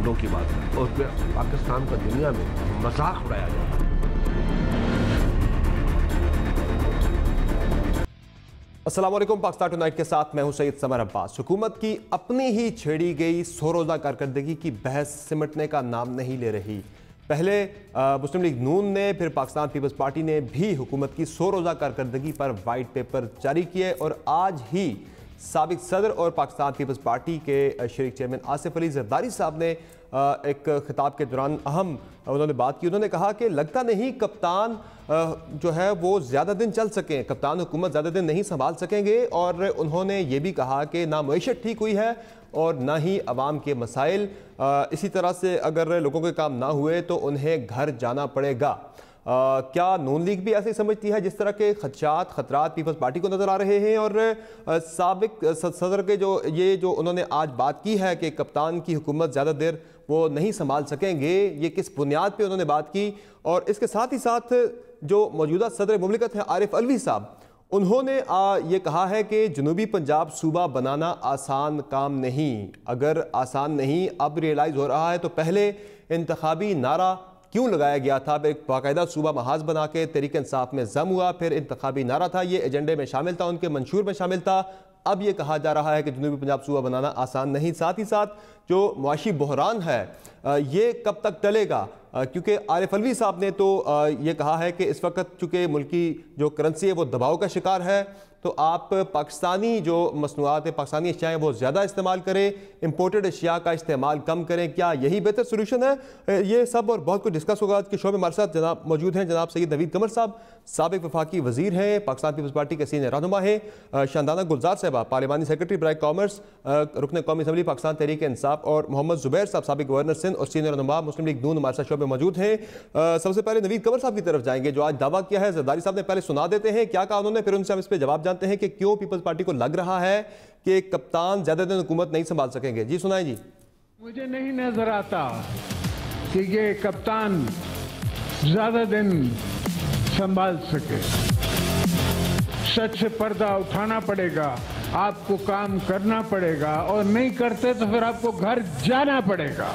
ٹھنڈوں کی بات ہے اور پاکستان کا دنیا میں مذاق اڑایا جاتا ہے۔ السلام علیکم، پاکستان ٹونائٹ کے ساتھ میں ہوں سید سمر عباس۔ حکومت کی اپنی ہی چھیڑی گئی 100 روزہ کارکردگی کی بحث سمٹنے کا نام نہیں لے رہی۔ پہلے مسلم لیگ نون نے، پھر پاکستان پیپلز پارٹی نے بھی حکومت کی 100 روزہ کارکردگی پر وائٹ پیپر جاری کیے، اور آج ہی سابق صدر اور پاکستان پیپلز پارٹی کے شریک چیئرمین آصف علی زرداری صاحب نے ایک خطاب کے دوران اہم انہوں نے بات کی۔ انہوں نے کہا کہ لگتا نہیں کپتان جو ہے وہ زیادہ دن چل سکیں، کپتان حکومت زیادہ دن نہیں سنبھال سکیں گے، اور انہوں نے یہ بھی کہا کہ نہ معیشت ٹھیک ہوئی ہے اور نہ ہی عوام کے مسائل، اسی طرح سے اگر لوگوں کے کام نہ ہوئے تو انہیں گھر جانا پڑے گا۔ کیا نون لیگ بھی ایسے سمجھتی ہے جس طرح کے خدشات خطرات پیپلز پارٹی کو نظر آ رہے ہیں؟ اور سابق صدر کے جو انہوں نے آج بات کی ہے کہ کپتان کی حکومت زیادہ دیر وہ نہیں سنبھال سکیں گے، یہ کس بنیاد پہ انہوں نے بات کی؟ اور اس کے ساتھ ہی ساتھ جو موجودہ صدر مملکت ہیں عارف علوی صاحب، انہوں نے یہ کہا ہے کہ جنوبی پنجاب صوبہ بنانا آسان کام نہیں۔ اگر آسان نہیں اب ریئلائز ہو رہا ہے تو پہلے انتخابی نعرہ کیوں لگایا گیا تھا؟ ایک باقاعدہ صوبہ محاذ بنا کے تحریک انصاف میں ضم ہوا، پھر انتخابی نعرہ تھا، یہ ایجنڈے میں شامل تھا، ان کے منشور میں شامل تھا۔ اب یہ کہا جا رہا ہے کہ جنوبی پنجاب صوبہ بنانا آسان نہیں۔ ساتھ ہی ساتھ جو معاشی بحران ہے یہ کب تک ٹلے گا؟ کیونکہ عارف علوی صاحب نے تو یہ کہا ہے کہ اس وقت چونکہ ملکی جو کرنسی ہے وہ دباؤ کا شکار ہے، تو آپ پاکستانی جو مصنوعات ہیں، پاکستانی اشیاء ہیں وہ زیادہ استعمال کریں، امپورٹڈ اشیاء کا استعمال کم کریں۔ کیا یہی بہتر سلوشن ہے؟ یہ سب اور بہت کچھ ڈسکس ہوگا۔ آج کے شو میں ہمارے ساتھ جناب موجود ہیں جناب سید نوید قمر صاحب، سابق وفاقی وزیر ہیں، پاکستان پیپلز پارٹی کے سینئر رہنما ہیں، شاندانہ گلزار صاحبہ پارلیمانی سیکرٹری برائے کامرس، رکن قومی اسمبلی پاکستان تحریک انصاف، اور محمد زبیر صاحب سابق گورنر سندھ اور سینئر رہنما مسلم لیگ نون ہمارے ساتھ شو میں موجود ہیں۔ سب سے پہلے نوید قمر صاحب کی طرف جائیں گے جو آج دعویٰ کیا ہے زرداری صاحب نے، پہلے سنا دیتے ہیں کیا کہا انہوں نے، پھر ان سے ہم اس پہ جواب جانتے ہیں کہ کیوں پیپلز پارٹی کو لگ رہا ہے کہ کپتان زیادہ دن حکومت نہیں سنبھال سکیں گے۔ جی سنائیں جی۔ مجھے نہیں نظر آتا کہ یہ کپتان زیادہ دن سنبھال سکے۔ سچ سے پردہ اٹھانا پڑے گا، آپ کو کام کرنا پڑے گا، اور نہیں کرتے تو پھر آپ کو گھر جانا پڑے گا۔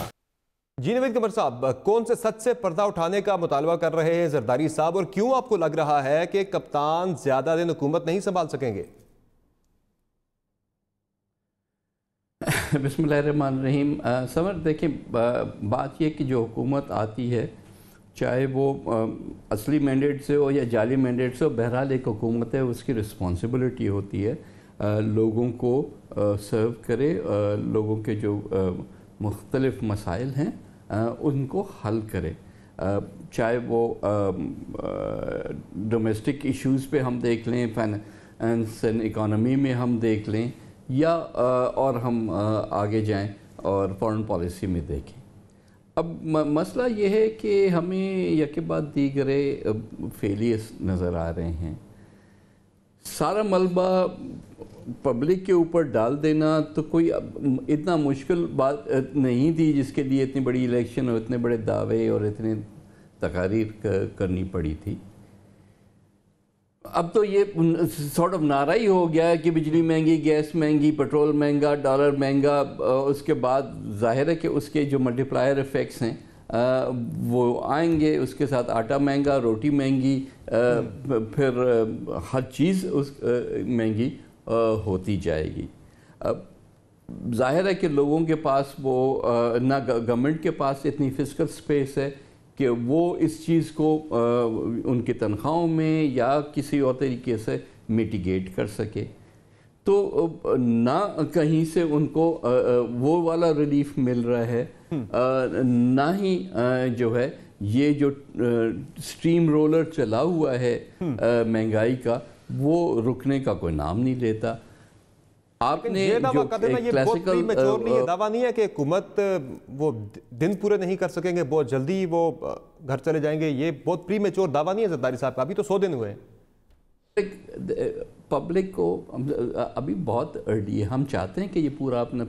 جی نوید قمر صاحب، کون سے سچ سے پردہ اٹھانے کا مطالبہ کر رہے ہیں زرداری صاحب، اور کیوں آپ کو لگ رہا ہے کہ کپتان زیادہ دن حکومت نہیں سنبھال سکیں گے؟ بسم اللہ الرحمن الرحیم۔ سمر دیکھیں، بات یہ کہ جو حکومت آتی ہے چاہے وہ اصلی مینڈیٹ سے ہو یا جعلی مینڈیٹ سے ہو، بہرحال ایک حکومت ہے، اس کی رسپانسبلٹی ہوتی ہے لوگوں کو سرو کرے، لوگوں کے جو مختلف مسائل ہیں ان کو حل کرے، چاہے وہ ڈومیسٹک ایشوز پہ ہم دیکھ لیں، فائنانس اینڈ اکانومی میں ہم دیکھ لیں، یا اور ہم آگے جائیں اور فارن پالیسی میں دیکھیں۔ اب مسئلہ یہ ہے کہ ہمیں یکے بعد دیگرے فیلیئرز نظر آ رہے ہیں۔ سارا ملبہ پبلک کے اوپر ڈال دینا تو کوئی اتنا مشکل بات نہیں تھی جس کے لیے اتنی بڑی الیکشن اور اتنے بڑے دعوے اور اتنے تقاریر کرنی پڑی تھی۔ اب تو یہ سارٹ آف نعرہ ہی ہو گیا ہے کہ بجلی مہنگی، گیس مہنگی، پیٹرول مہنگا، ڈالر مہنگا، اس کے بعد ظاہر ہے کہ اس کے جو ملٹی پلائر ایفیکٹس ہیں وہ آئیں گے، اس کے ساتھ آٹا مہنگا، روٹی مہنگی، پھر ہر چیز مہنگی ہوتی جائے گی۔ اب ظاہر ہے کہ لوگوں کے پاس وہ نہ گورنمنٹ کے پاس اتنی فسکل سپیس ہے کہ وہ اس چیز کو ان کی تنخواہوں میں یا کسی اور طریقے سے میٹیگیٹ کر سکے، تو نہ کہیں سے ان کو وہ والا ریلیف مل رہا ہے، نہ ہی جو ہے یہ جو سٹریم رولر چلا ہوا ہے مہنگائی کا وہ رکنے کا کوئی نام نہیں لیتا۔ آپ نے یہ دعویٰ کر دینا، یہ بہت پری میچور نہیں، یہ دعویٰ نہیں ہے کہ حکومت وہ دن پورے نہیں کر سکیں گے، بہت جلدی وہ گھر چلے جائیں گے، یہ بہت پری میچور دعویٰ نہیں ہے زرداری صاحب کا، ابھی تو 100 دن ہوئے ہیں۔ پبلک کو ابھی بہت ارلی ہے، ہم چاہتے ہیں کہ یہ پورا اپنا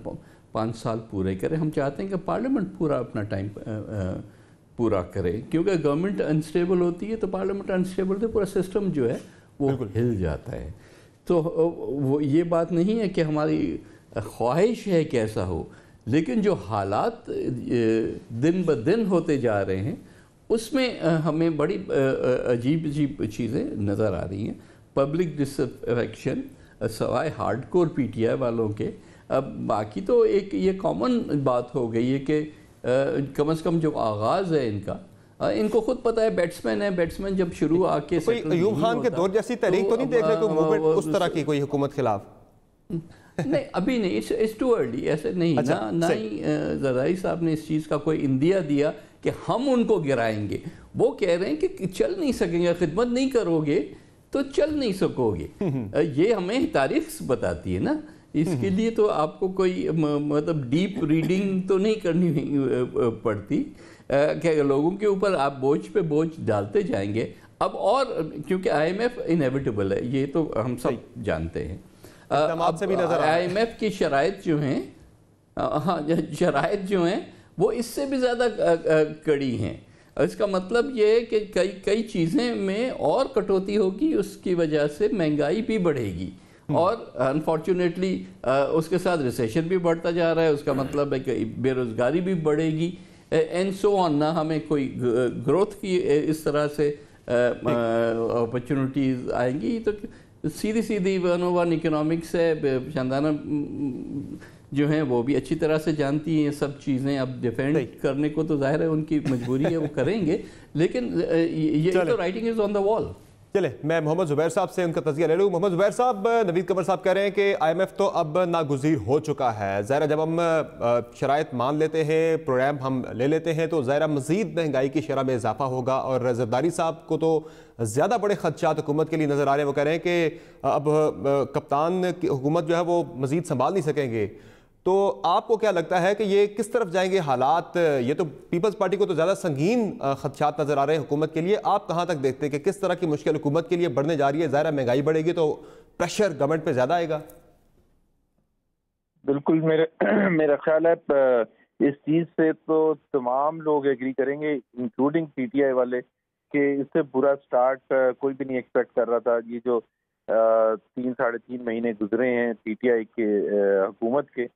5 سال پورے کرے، ہم چاہتے ہیں کہ پارلیمنٹ پورا اپنا ٹائم پورا کرے، کیونکہ گورنمنٹ انسٹیبل ہوتی ہے تو پارلیمنٹ انسٹیبل ہوتی ہے، پورا سسٹم جو ہے وہ ہل جاتا ہے۔ تو وہ یہ بات نہیں ہے کہ ہماری خواہش ہے کہ ایسا ہو، لیکن جو حالات دن بدن ہوتے جا رہے ہیں اس میں ہمیں بڑی عجیب چیزیں نظر آ رہی ہیں. پبلک ڈس افیکشن سوائے hard core P T I والوں کے، اب باقی تو ایک یہ کامن بات ہو گئی ہے کہ کم از کم جو آغاز ہے ان کا، ان کو خود پتہ ہے بیٹسمین ہے، بیٹسمین جب شروع آ کے کوئی ایوب خان کے دور جیسی تحریک تو نہیں دیکھ رہے کوئی موومنٹ اس طرح کی کوئی حکومت خلاف؟ نہیں ابھی نہیں، اٹس ٹو ارلی، ایسے نہیں. نہ ہی زرداری صاحب نے اس چیز کا کوئی اندیا دیا کہ ہم ان کو گرائیں گے. وہ کہہ رہے ہیں کہ چل نہیں سکیں گے، خدمت نہیں کرو گے تو چل نہیں سکو گے. یہ ہمیں تاریخ بتاتی ہے نا. اس کے لیے تو آپ کو کوئی مطلب ڈیپ ریڈنگ تو نہیں کرنی پڑتی کہ لوگوں کے اوپر آپ بوجھ پہ بوجھ ڈالتے جائیں گے. اب اور کیونکہ آئی ایم ایف انیویٹیبل ہے، یہ تو ہم سب جانتے ہیں. آئی ایم ایف کی شرائط جو ہیں، شرائط جو ہیں وہ اس سے بھی زیادہ کڑی ہیں. اس کا مطلب یہ ہے کہ کئی چیزیں میں اور کٹوتی ہوگی، اس کی وجہ سے مہنگائی بھی بڑھے گی اور انفارچونیٹلی اس کے ساتھ ریسیشن بھی بڑھتا جا رہا ہے. اس کا مطلب ہے کہ بے روزگاری بھی بڑھے گی اینڈ سو آن. نہ ہمیں کوئی گروتھ کی اس طرح سے اپرچونٹیز آئیں گی. تو سیدھی 101 اکنامکس ہے. شاندانہ جو ہیں وہ بھی اچھی طرح سے جانتی ہیں سب چیزیں. اب ڈیفینڈ کرنے کو تو ظاہر ہے ان کی مجبوری ہے، وہ کریں گے، لیکن یہ تو رائٹنگ از آن دا وال. چلے میں محمد زبیر صاحب سے ان کا تجزیہ لے لوں. محمد زبیر صاحب، نوید قمر صاحب کہہ رہے ہیں کہ آئی ایم ایف تو اب ناگزیر ہو چکا ہے. ظاہر جب ہم شرائط مان لیتے ہیں، پروگرام ہم لے لیتے ہیں، تو ظاہر مزید مہنگائی کی شرح میں اضافہ ہوگا. اور زرداری صاحب کو تو زیادہ بڑے خدشات حکومت کے لیے نظر آ رہے ہیں. وہ کہہ رہے ہیں کہ اب کپتان کی حکومت جو ہے وہ مزید سنبھال نہیں سکیں گے. تو آپ کو کیا لگتا ہے کہ یہ کس طرف جائیں گے حالات؟ یہ تو پیپلز پارٹی کو تو زیادہ سنگین خدشات نظر آ رہے ہیں حکومت کے لیے. آپ کہاں تک دیکھتے ہیں کہ کس طرح کی مشکل حکومت کے لیے بڑھنے جا رہی ہے؟ ظاہر مہنگائی بڑھے گی تو پریشر گورنمنٹ پہ زیادہ آئے گا. بالکل میرا خیال ہے اس چیز سے تو تمام لوگ ایگری کریں گے انکلوڈنگ پی ٹی آئی والے کہ اس سے برا سٹارٹ کوئی بھی نہیں ایکسپیکٹ کر رہا تھا. یہ جو 3-3.5 مہینے گزرے ہیں پی ٹی آئی کے حکومت کے،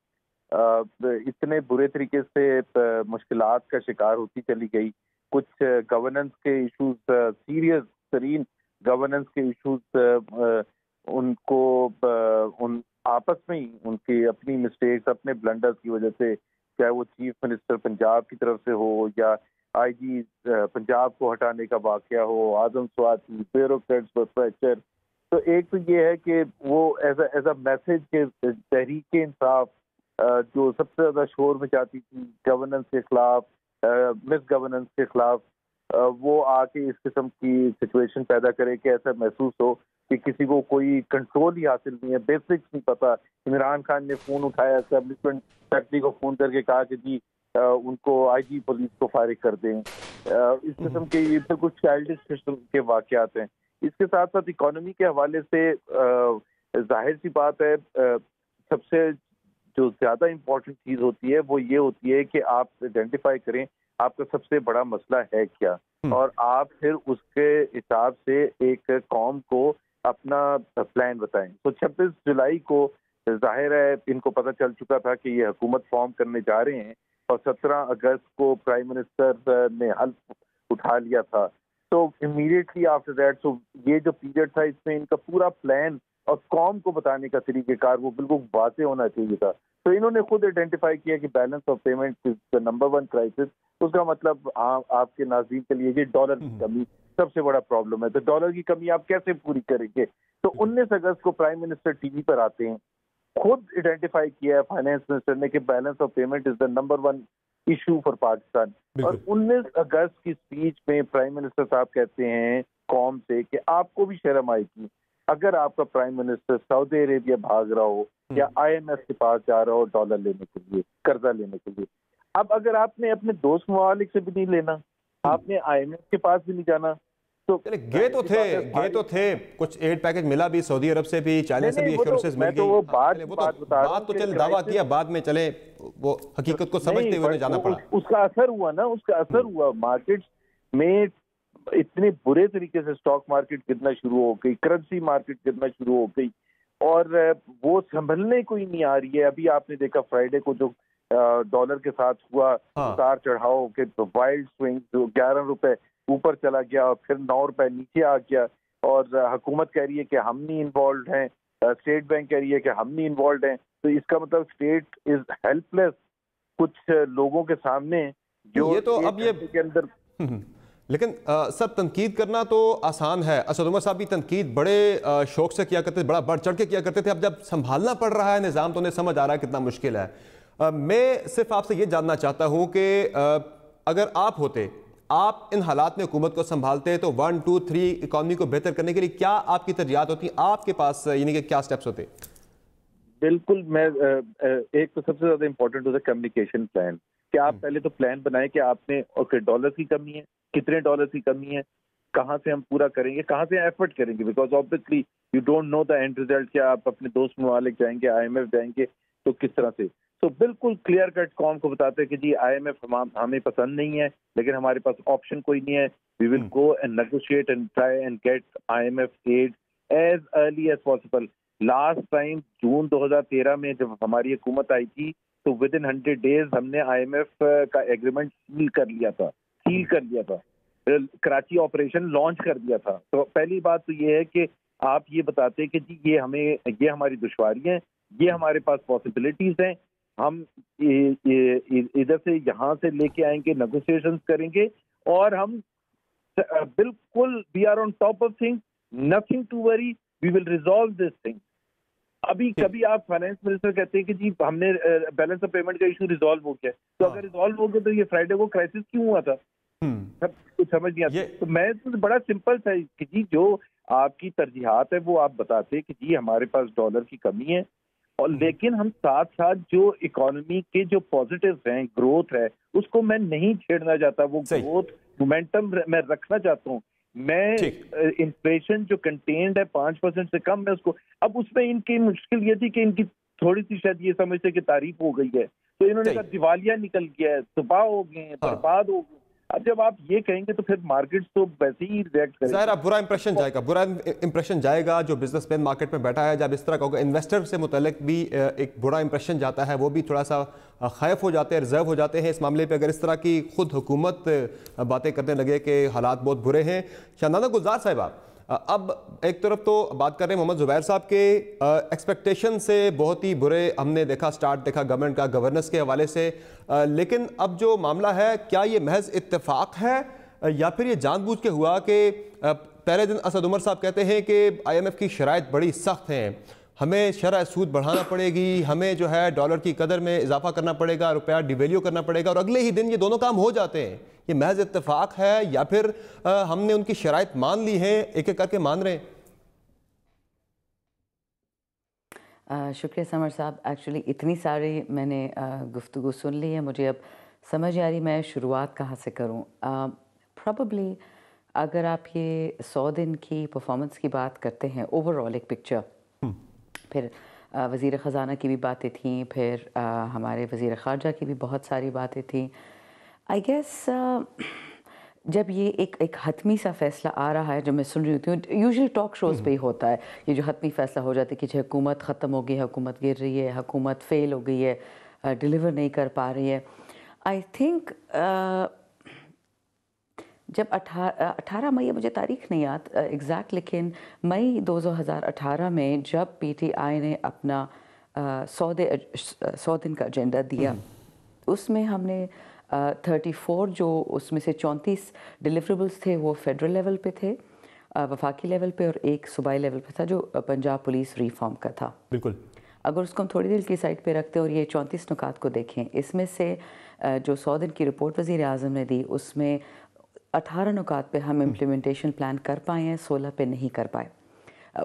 اتنے برے طریقے سے مشکلات کا شکار ہوتی چلی گئی. کچھ گورننس کے ایشوز، سیریس ترین گورننس کے ایشوز، ان کو ان آپس میں ہی ان کی اپنی مسٹیکس، اپنے بلنڈرز کی وجہ سے، چاہے وہ چیف منسٹر پنجاب کی طرف سے ہو یا آئی جی پنجاب کو ہٹانے کا واقعہ ہو، اعظم سواتی، بیوروکریٹس پر پریشر. تو ایک تو یہ ہے کہ وہ ایز اے میسج کہ تحریک انصاف جو سب سے زیادہ شور مچاتی تھی گورننس کے خلاف، مس گورننس کے خلاف، وہ آ کے اس قسم کی سچویشن پیدا کرے کہ ایسا محسوس ہو کہ کسی کو کوئی کنٹرول ہی حاصل نہیں ہے، بیسکس نہیں پتہ. عمران خان نے فون اٹھایا اسٹیبلشمنٹ سیکرٹری کو فون کر کے کہا کہ جی ان کو آئی جی پولیس کو فارغ کر دیں. اس قسم کے یہ بالکل چائلڈش قسم کے واقعات ہیں. اس کے ساتھ ساتھ اکانومی کے حوالے سے ظاہر سی بات ہے، سب سے جو زیادہ امپورٹنٹ چیز ہوتی ہے وہ یہ ہوتی ہے کہ آپ آئیڈینٹیفائی کریں آپ کا سب سے بڑا مسئلہ ہے کیا، اور آپ پھر اس کے حساب سے ایک قوم کو اپنا پلان بتائیں. تو 26 جولائی کو ظاہر ہے ان کو پتہ چل چکا تھا کہ یہ حکومت فارم کرنے جا رہے ہیں، اور 17 اگست کو پرائم منسٹر نے حلف اٹھا لیا تھا. تو امیڈیٹلی آفٹر دیٹ، تو یہ جو پیریڈ تھا اس میں ان کا پورا پلان اور قوم کو بتانے کا طریقہ کار وہ بالکل واضح ہونا چاہیے تھا. تو انہوں نے خود آئیڈینٹیفائی کیا کہ balance of payment is the number 1 crisis. اس کا مطلب آپ کے ناظرین کے لیے یہ ڈالر کی کمی سب سے بڑا پرابلم ہے. تو ڈالر کی کمی آپ کیسے پوری کریں گے؟ تو 19 اگست کو پرائم منسٹر ٹی وی پر آتے ہیں، خود آئیڈینٹیفائی کیا ہے فائنانس منسٹر نے کہ balance of payment is the number 1 issue for Pakistan. اور 19 اگست کی اسپیچ میں پرائم منسٹر صاحب کہتے ہیں قوم سے کہ آپ کو بھی شرم آئے گی اگر آپ کا پرائم منسٹر سعودی عربیہ بھاگ رہا ہو یا آئی ایم ایف کے پاس جا رہا ہو ڈالر لینے کے لیے، قرضہ لینے کے لیے. اب اگر آپ نے اپنے دوست ممالک سے بھی نہیں لینا، آپ نے آئی ایم ایف کے پاس بھی نہیں جانا، تو گئے تو تھے کچھ ایڈ پیکج ملا بھی سعودی عرب سے بھی، چائنا سے بھی ایشورنسز مل گئی. وہ بات تو چلے دعویٰ کیا، بعد میں چلے وہ حقیقت کو سمجھتے ہوئے جانا پڑا. اس کا اثر ہوا نا، اس کا اثر ہوا. مارکیٹس میں اتنے برے طریقے سے اسٹاک مارکیٹ گرنا شروع ہو گئی، کرنسی مارکیٹ گرنا شروع ہو گئی، اور وہ سنبھلنے کو ہی نہیں آ رہی ہے. ابھی آپ نے دیکھا فرائیڈے کو جو डॉलर के साथ हुआ उतार चढ़ाव के वाइल्ड स्विंग, जो 11 रुपए ऊपर चला गया और फिर 9 रुपए नीचे आ गया, और हुकूमत कह रही है कि हम नहीं इन्वॉल्व हैं, स्टेट बैंक कह रही है कि हम नहीं इन्वॉल्व हैं, तो इसका मतलब स्टेट इज हेल्पलेस कुछ लोगों के सामने जो ये तो अब ये के अंदर। लेकिन सब तनकीद करना तो आसान है। असद उमर साहब भी तनकीद बड़े शौक से किया करते थे, बड़ा बढ़ चढ़ के किया करते थे। अब जब संभालना पड़ रहा है निज़ाम तो उन्हें समझ आ रहा है कितना मुश्किल है। मैं सिर्फ आपसे ये जानना चाहता हूँ कि अगर आप होते, आप इन हालात में हुकूमत को संभालते तो 1, 2, 3 इकॉनमी को बेहतर करने के लिए क्या आपकी तरजीहात होती, आपके पास यानी कि क्या स्टेप्स होते? बिल्कुल, मैं एक तो सबसे ज्यादा इम्पोर्टेंट होता है कम्युनिकेशन प्लान, कि आप पहले तो प्लान बनाए कि आपने ओके डॉलर की कमी है, कितने डॉलर की कमी है, कहाँ से हम पूरा करेंगे, कहाँ से एफर्ट करेंगे, because obviously you don't know the end result. क्या आप अपने दोस्त ममालिक जाएंगे, IMF जाएंगे, तो किस तरह से। तो बिल्कुल क्लियर कट कौम को बताते हैं कि जी IMF हमें पसंद नहीं है, लेकिन हमारे पास ऑप्शन कोई नहीं है, we will go and negotiate and try and get IMF aid as early as possible. Last time June 2013 में जब हमारी हुकूमत आई थी तो विद इन 100 डेज हमने IMF का एग्रीमेंट सील कर लिया था, कराची ऑपरेशन लॉन्च कर दिया था। तो पहली बात तो ये है कि आप ये बताते कि जी ये हमारी दुश्वारी है, ये हमारे पास पॉसिबिलिटीज हैं, हम इधर से यहाँ से लेके आएंगे, नेगोशिएशंस करेंगे, और हम बिल्कुल we are on top of things, nothing to worry, we will resolve this thing. अभी कभी आप फाइनेंस मिनिस्टर कहते हैं कि जी हमने बैलेंस ऑफ पेमेंट का इशू रिजॉल्व हो गया, तो अगर रिजॉल्व हो गया तो ये फ्राइडे को क्राइसिस क्यों हुआ था? सब कुछ समझ नहीं आता। तो मैं तो बड़ा सिंपल था कि जी जो आपकी तरजीहात है वो आप बताते कि जी हमारे पास डॉलर की कमी है, और लेकिन हम साथ साथ जो इकोनॉमी के जो पॉजिटिव हैं, ग्रोथ है, उसको मैं नहीं छेड़ना चाहता। वो ग्रोथ मोमेंटम मैं रखना चाहता हूँ। मैं इन्फ्लेशन जो कंटेन्ड है 5% से कम, मैं उसको, अब उसमें इनकी मुश्किल ये थी कि इनकी थोड़ी सी शायद ये समझते कि तारीफ हो गई है, तो इन्होंने कहा दिवालिया निकल गया है, तबाह हो गए हैं, बर्बाद हो गए। अब जब आप ये कहेंगे तो फिर मार्केट्स तो वैसे ही रिएक्ट करेंगे। ज़ाहिर बुरा इंप्रेशन जाएगा जो बिजनेसमैन मार्केट में बैठा है। जब इस तरह का होगा, इन्वेस्टर से मुतल्लिक भी एक बुरा इंप्रेशन जाता है, वो भी थोड़ा सा खैफ हो जाते हैं, रिजर्व हो जाते हैं इस मामले पे। अगर इस तरह की खुद हुकूमत बातें करने लगे कि हालात बहुत बुरे हैं। शाहनाज़ा गुलजार साहिबा, अब एक तरफ तो बात कर रहे हैं मोहम्मद ज़ुबैर साहब के एक्सपेक्टेशन से बहुत ही बुरे हमने देखा, स्टार्ट देखा गवर्नमेंट का गवर्नेंस के हवाले से, लेकिन अब जो मामला है क्या ये महज इत्तेफाक है या फिर ये जानबूझ के हुआ कि पहले दिन असद उमर साहब कहते हैं कि IMF की शराइत बड़ी सख्त हैं, हमें शरह सूद बढ़ाना पड़ेगी, हमें जो है डॉलर की कदर में इजाफा करना पड़ेगा, रुपया डिवेल्यू करना पड़ेगा, और अगले ही दिन ये दोनों काम हो जाते हैं। ये महज इत्तेफाक है या फिर हमने उनकी शराइत मान ली है, एक एक करके मान रहे हैं? शुक्रिया समर साहब। एक्चुअली इतनी सारी मैंने गुफ्तगू सुन ली है, मुझे अब समझ आ रही मैं शुरुआत कहाँ से करूँ। प्रॉबली अगर आप ये 100 दिन की परफॉर्मेंस की बात करते हैं, ओवरऑल एक पिक्चर, फिर वज़ीर ख़ज़ाना की भी बातें थी, फिर हमारे वज़ीर ख़ारजा की भी बहुत सारी बातें थी। आई गेस जब ये एक हतमी सा फ़ैसला आ रहा है, जब मैं सुन रही होती हूँ, यूजुअली टॉक शोज़ पे ही होता है ये जो हतमी फ़ैसला हो जाता है कि हुकूमत ख़त्म हो गई है, हुकूमत गिर रही है, हुकूमत फ़ेल हो गई है, डिलीवर नहीं कर पा रही है। आई थिंक जब 18 मई, मुझे तारीख नहीं याद एग्जैक्ट, लेकिन मई 2018 में जब PTI ने अपना 100 दिन का एजेंडा दिया, उसमें हमने 34 जो उसमें से 34 डिलीवरेबल्स थे वो फेडरल लेवल पे थे, वफाकी लेवल पे, और एक सूबाई लेवल पे था जो पंजाब पुलिस रिफॉर्म का था। बिल्कुल, अगर उसको हम थोड़ी देर की साइड पे रखते और ये 34 नुकात को देखें, इसमें से जो 100 दिन की रिपोर्ट वज़ीर आज़म ने दी उसमें 18 नुकात पे हम इम्प्लीमेंटेशन प्लान कर पाए हैं, 16 पे नहीं कर पाए,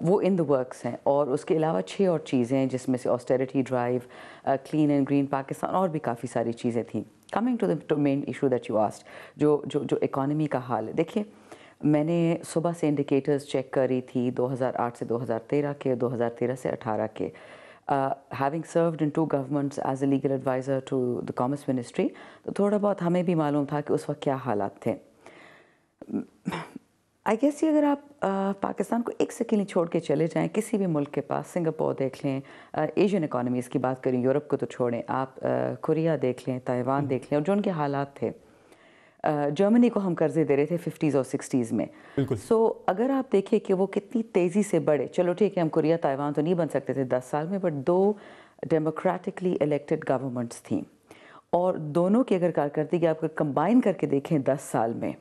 वो इन द वर्क्स हैं। और उसके अलावा 6 और चीज़ें हैं जिसमें से austerity drive, clean and green Pakistan, और भी काफ़ी सारी चीज़ें थीं। Coming to the main issue that you asked, जो इकॉनमी का हाल है, देखिए मैंने सुबह से इंडिकेटर्स चेक करी थी 2008 से 2013 के, 2013 से 18 के। Having served in 2 governments as a legal adviser to the commerce ministry, तो थोड़ा बहुत हमें भी मालूम था कि उस वक्त क्या हालात थे। आई गेस अगर आप पाकिस्तान को एक सेकेंड ही छोड़ के चले जाएं किसी भी मुल्क के पास, सिंगापुर देख लें, एशियन इकोनॉमीज़ की बात करें, यूरोप को तो छोड़ें, आप कोरिया देख लें, ताइवान देख लें, और जो उनके हालात थे, जर्मनी को हम कर्जे दे रहे थे 50s और 60s में। सो अगर आप देखिए कि वो कितनी तेज़ी से बढ़े, चलो ठीक है हम कोरिया ताइवान तो नहीं बन सकते थे 10 साल में, बट 2 डेमोक्रेटिकली इलेक्टेड गवर्नमेंट्स थी, और दोनों की अगर कारकर्दगी आप कंबाइन करके देखें 10 साल में,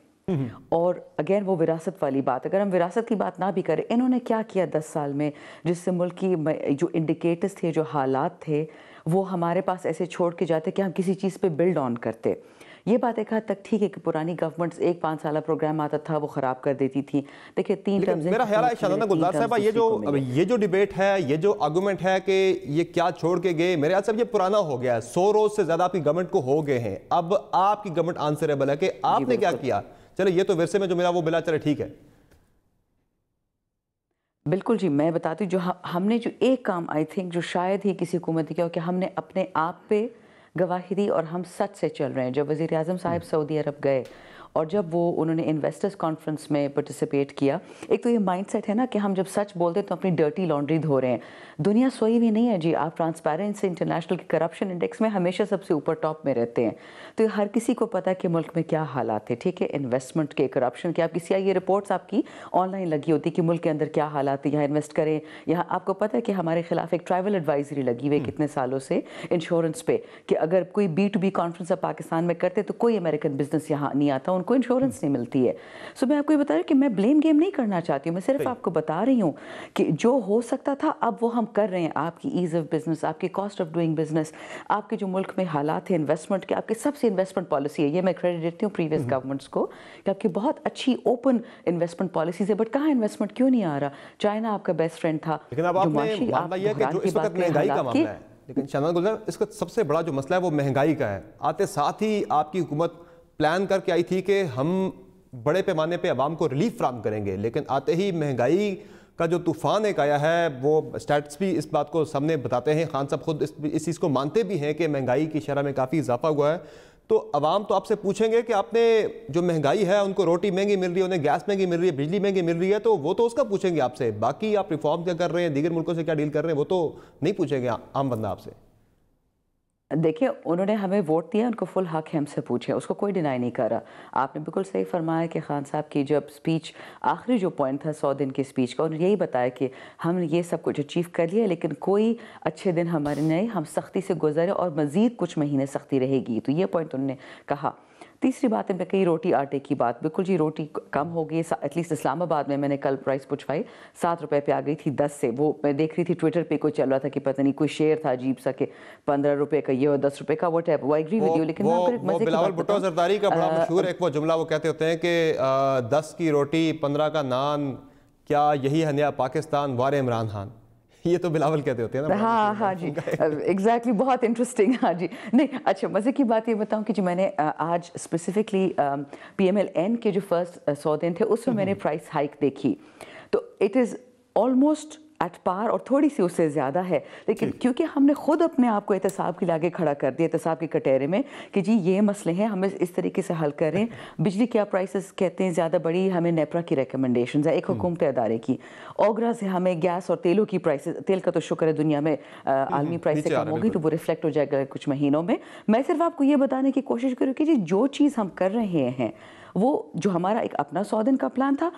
और अगेन वो विरासत वाली बात, अगर हम विरासत की बात ना भी करें, इन्होंने क्या किया 10 साल में जिससे मुल्क की जो इंडिकेटर्स थे, जो हालात थे, वो हमारे पास ऐसे छोड़ के जाते कि हम किसी चीज़ पे बिल्ड ऑन करते। ये बात एक हद तक ठीक है कि पुरानी गवर्नमेंट्स एक 5 साल प्रोग्राम आता था वो ख़राब कर देती थी। देखिए 3 टर्म्स, मेरा ख्याल है शाहजादा गुलजार साहब, ये जो डिबेट है, ये जो आर्गूमेंट है कि ये क्या छोड़ के गए, मेरे ख्याल से ये पुराना हो गया है। 100 रोज से ज्यादा आपकी गवर्नमेंट को हो गए हैं। अब आपकी गवर्नमेंट आंसरेबल है कि आपने क्या किया। चलो ये तो विरसे में जो मिला वो मिला, चले ठीक है। बिल्कुल जी, मैं बताती हूँ जो हमने जो एक काम आई थिंक जो शायद ही किसी हुकूमत किया, कि हमने अपने आप पे गवाही दी और हम सच से चल रहे हैं। जब वज़ीर आज़म साहब सऊदी अरब गए और जब वो उन्होंने इन्वेस्टर्स कॉन्फ्रेंस में पार्टिसिपेट किया, एक तो ये माइंडसेट है ना कि हम जब सच बोलते हैं तो अपनी डर्टी लॉन्ड्री धो रहे हैं। दुनिया सोई हुई नहीं है जी, आप ट्रांसपेरेंसी इंटरनेशनल के करप्शन इंडेक्स में हमेशा सबसे ऊपर टॉप में रहते हैं। तो हर किसी को पता है कि मुल्क में क्या हालात है, ठीक है, इन्वेस्टमेंट के, करप्शन के। आपकी CIA रिपोर्ट्स आपकी ऑनलाइन लगी होती कि मुल्क के अंदर क्या हालात है, यहाँ इन्वेस्ट करें। यहाँ आपको पता है कि हमारे खिलाफ एक ट्रैवल एडवाइजरी लगी हुई है कितने सालों से इंश्योरेंस पे, कि अगर कोई B2B कॉन्फ्रेंस आप पाकिस्तान में करते तो कोई अमेरिकन बिजनेस यहाँ नहीं आता, उनको इंश्योरेंस नहीं मिलती है। सो मैं आपको ये बता रही हूँ कि मैं ब्लेम गेम नहीं करना चाहती हूँ, मैं सिर्फ आपको बता रही हूँ कि जो हो सकता था अब वो हम कर रहे हैं। आपकी ईज ऑफ बिजनेस, आपकी कॉस्ट ऑफ डूइंग बिजनेस, आपके जो मुल्क में हालात है इन्वेस्टमेंट के, आपकी सबसे इन्वेस्टमेंट पॉलिसी है, ये मैं क्रेडिट देती हूँ प्रीवियस गवर्नमेंट्स को कि आपकी बहुत अच्छी ओपन इन्वेस्टमेंट पॉलिसीज है। बट कहाँ इन्वेस्टमेंट क्यों नहीं आ रहा? चाइना आपका बेस्ट फ्रेंड था, लेकिन अब आपने मामला ये है कि जो इस वक्त महंगाई का मामला है, लेकिन शाहजादा गुलजार इसका सबसे बड़ा जो मसला है वो महंगाई का है। आते साथ ही आपकी हुकूमत प्लान करके आई थी कि हम बड़े पैमाने पे अवाम को रिलीफ फ्राहम करेंगे, लेकिन आते ही महंगाई का जो तूफान एक आया है, वो स्टैट्स भी इस बात को सामने बताते हैं। खान साहब खुद इस चीज़ को मानते भी हैं कि महंगाई की शरह में काफ़ी इजाफा हुआ है। तो अवाम तो आपसे पूछेंगे कि आपने जो महंगाई है, उनको रोटी महंगी मिल रही है, उन्हें गैस महंगी मिल रही है, बिजली महंगी मिल रही है, तो वो तो उसका पूछेंगे आपसे। बाकी आप रिफॉर्म क्या कर रहे हैं, दीगर मुल्कों से क्या डील कर रहे हैं, वो तो नहीं पूछेंगे आम बंदा आपसे। देखिए उन्होंने हमें वोट दिया, उनको फुल हक है हमसे पूछे, उसको कोई डिनाई नहीं कर रहा। आपने बिल्कुल सही फरमाया कि खान साहब की जब स्पीच, आखिरी जो पॉइंट था 100 दिन की स्पीच का, उन्होंने यही बताया कि हमने ये सब कुछ अचीव कर लिया, लेकिन कोई अच्छे दिन हमारे नहीं, हम सख्ती से गुजरे और मज़ीद कुछ महीने सख्ती रहेगी। तो ये पॉइंट उन्होंने कहा। तीसरी बात है मैं कही रोटी आटे की बात, बिल्कुल जी रोटी कम हो गई। एटलीस्ट इस्लामाबाद में मैंने कल प्राइस पूछवाई, 7 रुपए पे आ गई थी 10 से। वो मैं देख रही थी ट्विटर पे कोई चल रहा था कि पता नहीं कोई शेयर था अजीब सा कि 15 रुपए का ये और 10 रुपए का, वट एवर। वो एग्री विद यू, लेकिन वो बिलावल भुट्टो जरदारी का बड़ा मशहूर एक वो जुमला वो कहते होते हैं कि 10 की रोटी 15 का नान, क्या यही है नया पाकिस्तान वारे इमरान खान। ये तो बिलावल कहते होते हैं ना। हाँ जी, एग्जैक्टली, बहुत इंटरेस्टिंग। हाँ जी, नहीं अच्छा, मज़े की बात ये बताऊं कि जो मैंने आज स्पेसिफिकली PMLN के जो फर्स्ट 100 दिन थे उसमें मैंने प्राइस हाइक देखी, तो it is almost at par और थोड़ी सी उससे ज़्यादा है। लेकिन क्योंकि हमने खुद अपने आप को एहतसाब के लागे खड़ा कर दिया, एहतसाब के कटहरे में, कि जी ये मसले हैं, हमें इस तरीके से हल करें। बिजली क्या प्राइसेस कहते हैं ज़्यादा बढ़ी, हमें नेपरा की रिकमेंडेशन है, एक हुकूमती अदारे की। ओगरा से हमें गैस और तेलों की प्राइसेस, तेल का तो शुक्र है दुनिया में आलमी प्राइस से कम होगी, तो वो रिफ्लेक्ट हो जाएगा कुछ महीनों में। मैं सिर्फ आपको ये बताने की कोशिश करूँ कि जी जो चीज़ हम कर रहे हैं, वो जो हमारा एक अपना 100 दिन का प्लान था,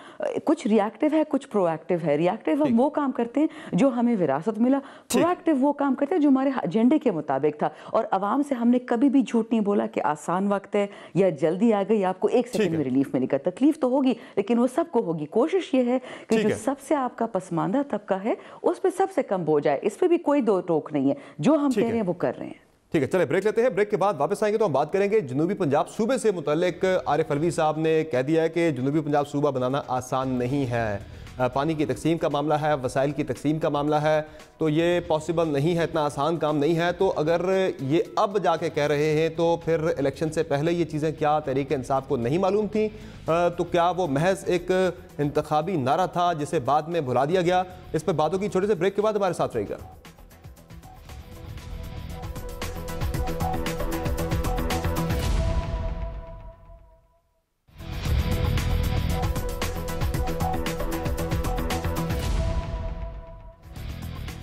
कुछ रिएक्टिव है, कुछ प्रोएक्टिव है। रिएक्टिव हम वो काम करते हैं जो हमें विरासत मिला, प्रोएक्टिव वो काम करते हैं जो हमारे एजेंडे के मुताबिक था। और आवाम से हमने कभी भी झूठ नहीं बोला कि आसान वक्त है या जल्दी आ गई, आपको एक सेकंड में रिलीफ मिलेगा। तकलीफ तो होगी, लेकिन वो सबको होगी। कोशिश ये है कि जो सबसे आपका पसमानदा तबका है उस पर सबसे कम हो जाए, इस पर भी कोई दो टोक नहीं है। जो हम कह रहे हैं वो कर रहे हैं। ठीक है, चले ब्रेक लेते हैं। ब्रेक के बाद वापस आएंगे तो हम बात करेंगे जनूबी पंजाब सूबे से मुतल्लिक। आरिफ अलवी साहब ने कह दिया है कि जनूबी पंजाब सूबा बनाना आसान नहीं है। पानी की तकसीम का मामला है, वसाइल की तकसीम का मामला है, तो ये पॉसिबल नहीं है, इतना आसान काम नहीं है। तो अगर ये अब जाके कह रहे हैं तो फिर इलेक्शन से पहले ये चीज़ें क्या तहरीक इंसाफ को नहीं मालूम थी? तो क्या वो महज एक इंतखाबी नारा था जिसे बाद में भुला दिया गया? इस पर बातों की छोटे से ब्रेक के बाद हमारे साथ रहेगा।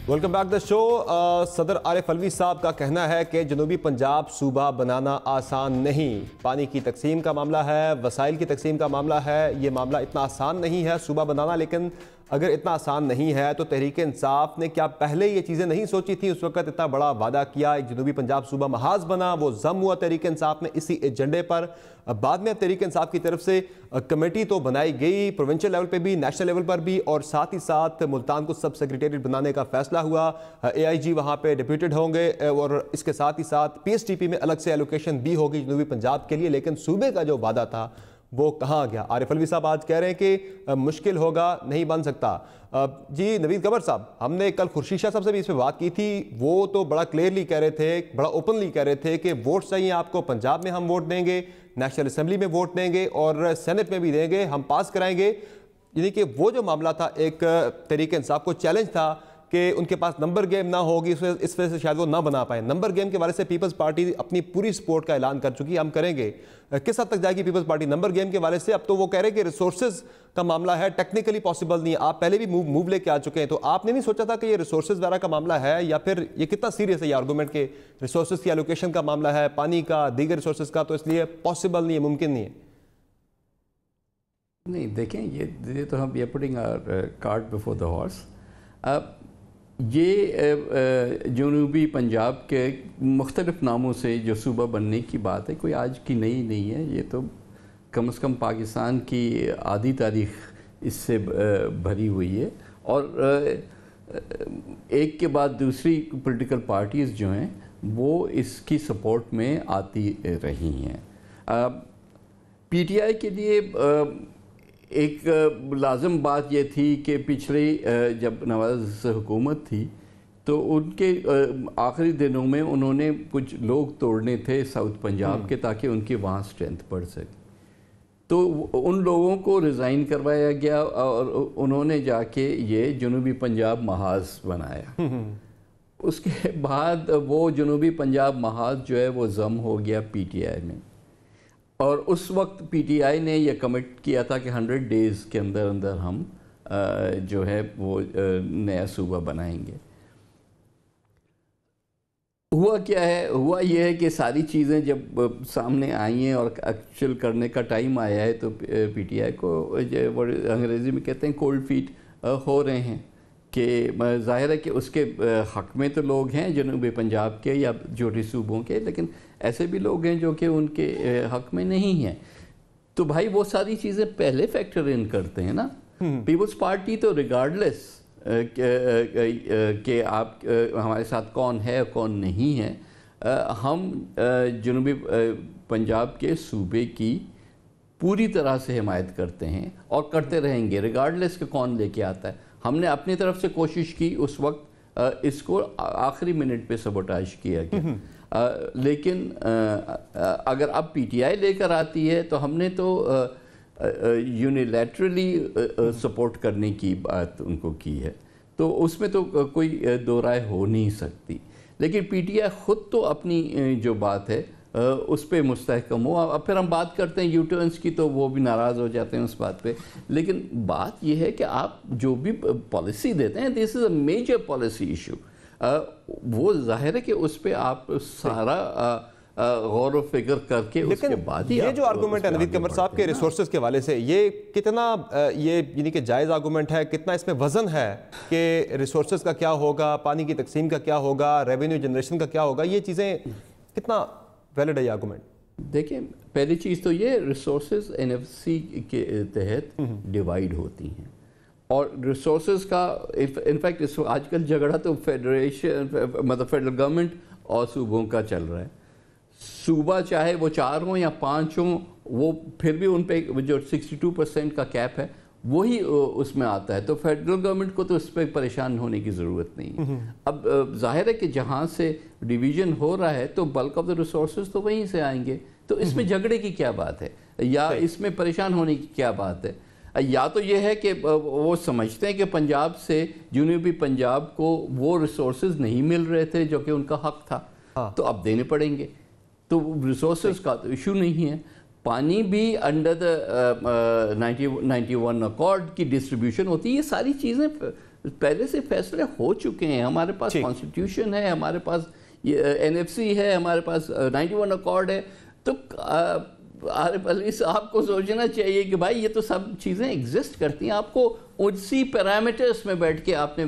Welcome back the show. सदर आरिफ अलवी साहब का कहना है कि जनूबी पंजाब सूबा बनाना आसान नहीं। पानी की तकसीम का मामला है, वसाइल की तकसीम का मामला है, ये मामला इतना आसान नहीं है सूबा बनाना। लेकिन अगर इतना आसान नहीं है तो तहरीक इंसाफ ने क्या पहले ये चीज़ें नहीं सोची थी? उस वक्त इतना बड़ा वादा किया, एक जनूबी पंजाब सूबा महाज बना, वो जम हुआ तहरीक इंसाफ में इसी एजेंडे पर। बाद में अब तहरीक इंसाफ की तरफ से कमेटी तो बनाई गई, प्रोविंशियल लेवल पे भी, नेशनल लेवल पर भी, और साथ ही साथ मुल्तान को सब सेक्रेटेरिएट बनाने का फैसला हुआ। AIG वहाँ पे डिप्यूटेड होंगे और इसके साथ ही साथ PSTP में अलग से एलोकेशन भी होगी जनूबी पंजाब के लिए। लेकिन सूबे का जो वादा था वो कहाँ गया? आरिफ अलवी साहब आज कह रहे हैं कि मुश्किल होगा, नहीं बन सकता। जी नवीद कमर साहब, हमने कल खुर्शीद शाह साहब से भी इस पर बात की थी, वो तो बड़ा क्लियरली कह रहे थे, बड़ा ओपनली कह रहे थे कि वोट चाहिए आपको, पंजाब में हम वोट देंगे, नेशनल असेंबली में वोट देंगे और सेनेट में भी देंगे, हम पास कराएंगे। यानी कि वो जो मामला था, एक तहरीक इंसाफ को चैलेंज था कि उनके पास नंबर गेम ना होगी, इस वजह से शायद वो ना बना पाए। नंबर गेम के बारे से पीपल्स पार्टी अपनी पूरी सपोर्ट का ऐलान कर चुकी, हम करेंगे। किस हद तक जाएगी पीपल्स पार्टी नंबर गेम के बारे से? अब तो वो कह रहे हैं कि रिसोर्सेज का मामला है, टेक्निकली पॉसिबल नहीं है। आप पहले भी मूव लेके आ चुके हैं, तो आपने नहीं सोचा था कि ये रिसोर्सेज वगैरह का मामला है, या फिर ये कितना सीरियस है ये आर्गूमेंट के रिसोर्सेज की एलोकेशन का मामला है, पानी का, दीगर रिसोर्सेज का, तो इसलिए पॉसिबल नहीं है, मुमकिन नहीं है? नहीं, देखें, ये तो हम putting cart before the horse. अब ये जनूबी पंजाब के मुख्तलिफ नामों से जो सूबा बनने की बात है, कोई आज की नई नहीं है। ये तो कम से कम पाकिस्तान की आधी तारीख इससे भरी हुई है, और एक के बाद दूसरी पॉलिटिकल पार्टीज़ जो हैं वो इसकी सपोर्ट में आती रही हैं। PTI के लिए एक लाजम बात ये थी कि पिछले जब नवाज हुकूमत थी तो उनके आखिरी दिनों में उन्होंने कुछ लोग तोड़ने थे साउथ पंजाब के, ताकि उनकी वहाँ स्ट्रेंथ बढ़ सके। तो उन लोगों को रिज़ाइन करवाया गया और उन्होंने जाके ये जनूबी पंजाब महाज बनाया। उसके बाद वो जनूबी पंजाब महाज जो है वो जम हो गया PTI में, और उस वक्त PTI ने यह कमिट किया था कि 100 डेज़ के अंदर अंदर हम जो है वो नया सूबा बनाएंगे। हुआ क्या है? हुआ ये है कि सारी चीज़ें जब सामने आई हैं और एक्चुअल करने का टाइम आया है, तो PTI को वो अंग्रेज़ी में कहते हैं कोल्ड फीट हो रहे हैं कि ज़ाहिर है कि उसके हक़ में तो लोग हैं जनूबी पंजाब के या छोटे सूबों के, लेकिन ऐसे भी लोग हैं जो कि उनके हक़ में नहीं हैं। तो भाई वो सारी चीज़ें पहले फैक्टर इन करते हैं ना। पीपल्स पार्टी तो रिगार्डलेस कि आप हमारे साथ कौन है कौन नहीं है, हम जनूबी पंजाब के सूबे की पूरी तरह से हिमायत करते हैं और करते रहेंगे, रिगार्डलेस कि कौन लेके आता है। हमने अपनी तरफ से कोशिश की, उस वक्त इसको आखिरी मिनट पे सबोटाज किया गया, लेकिन अगर अब PTI लेकर आती है तो हमने तो यूनिलैटरली सपोर्ट करने की बात उनको की है, तो उसमें तो कोई दो राय हो नहीं सकती। लेकिन PTI ख़ुद तो अपनी जो बात है उस पर मुस्तहकम हो। अब फिर हम बात करते हैं U-turns की, तो वो भी नाराज़ हो जाते हैं उस बात पे। लेकिन बात यह है कि आप जो भी पॉलिसी देते हैं, this is a major policy issue, वो जाहिर है कि उस पर आप सारा गौर व फिक्र करके उसके बाद ही। ये जो आर्गूमेंट है नवीद कमर साहब के रिसोर्सेज के हवाले से, ये कितना ये यानी कि जायज़ आर्गूमेंट है, कितना इसमें वजन है कि रिसोर्सेज का क्या होगा, पानी की तकसीम का क्या होगा, रेवेन्यू जनरेशन का क्या होगा, ये चीज़ें कितना वैलिड है ये आर्गूमेंट? देखिए, पहली चीज़ तो ये रिसोर्सेज NFC के तहत डिवाइड होती हैं, और रिसोर्सेज का इनफैक्ट इस आजकल झगड़ा तो फेडरेशन मतलब फेडरल गवर्नमेंट और सूबों का चल रहा है। सूबा चाहे वो 4 हों या 5 हों, वो फिर भी उन पे जो 62% का कैप है वही उसमें आता है। तो फेडरल गवर्नमेंट को तो उस पर परेशान होने की ज़रूरत नहीं है। अब जाहिर है कि जहाँ से डिवीज़न हो रहा है तो बल्क ऑफ द रिसोर्सेज तो वहीं से आएंगे, तो इसमें झगड़े की क्या बात है या इसमें परेशान होने की क्या बात है? या तो ये है कि वो समझते हैं कि पंजाब से जनूबी पंजाब को वो रिसोर्सेज नहीं मिल रहे थे जो कि उनका हक था, तो अब देने पड़ेंगे। तो रिसोर्सेज का तो इशू नहीं है। पानी भी अंडर द 91 अकॉर्ड की डिस्ट्रीब्यूशन होती है। ये सारी चीज़ें پہلے سے فیصلے ہو چکے ہیں. ہمارے پاس کانسٹیٹیوشن ہے, ہمارے پاس NFC ہے, ہمارے پاس 91 اکارڈ ہے. تو عارف علی صاحب کو سوچنا چاہیے کہ بھائی یہ تو سب چیزیں ایگزسٹ کرتی ہیں, آپ کو اسی پیرامیٹرز میں بیٹھ کے آپ نے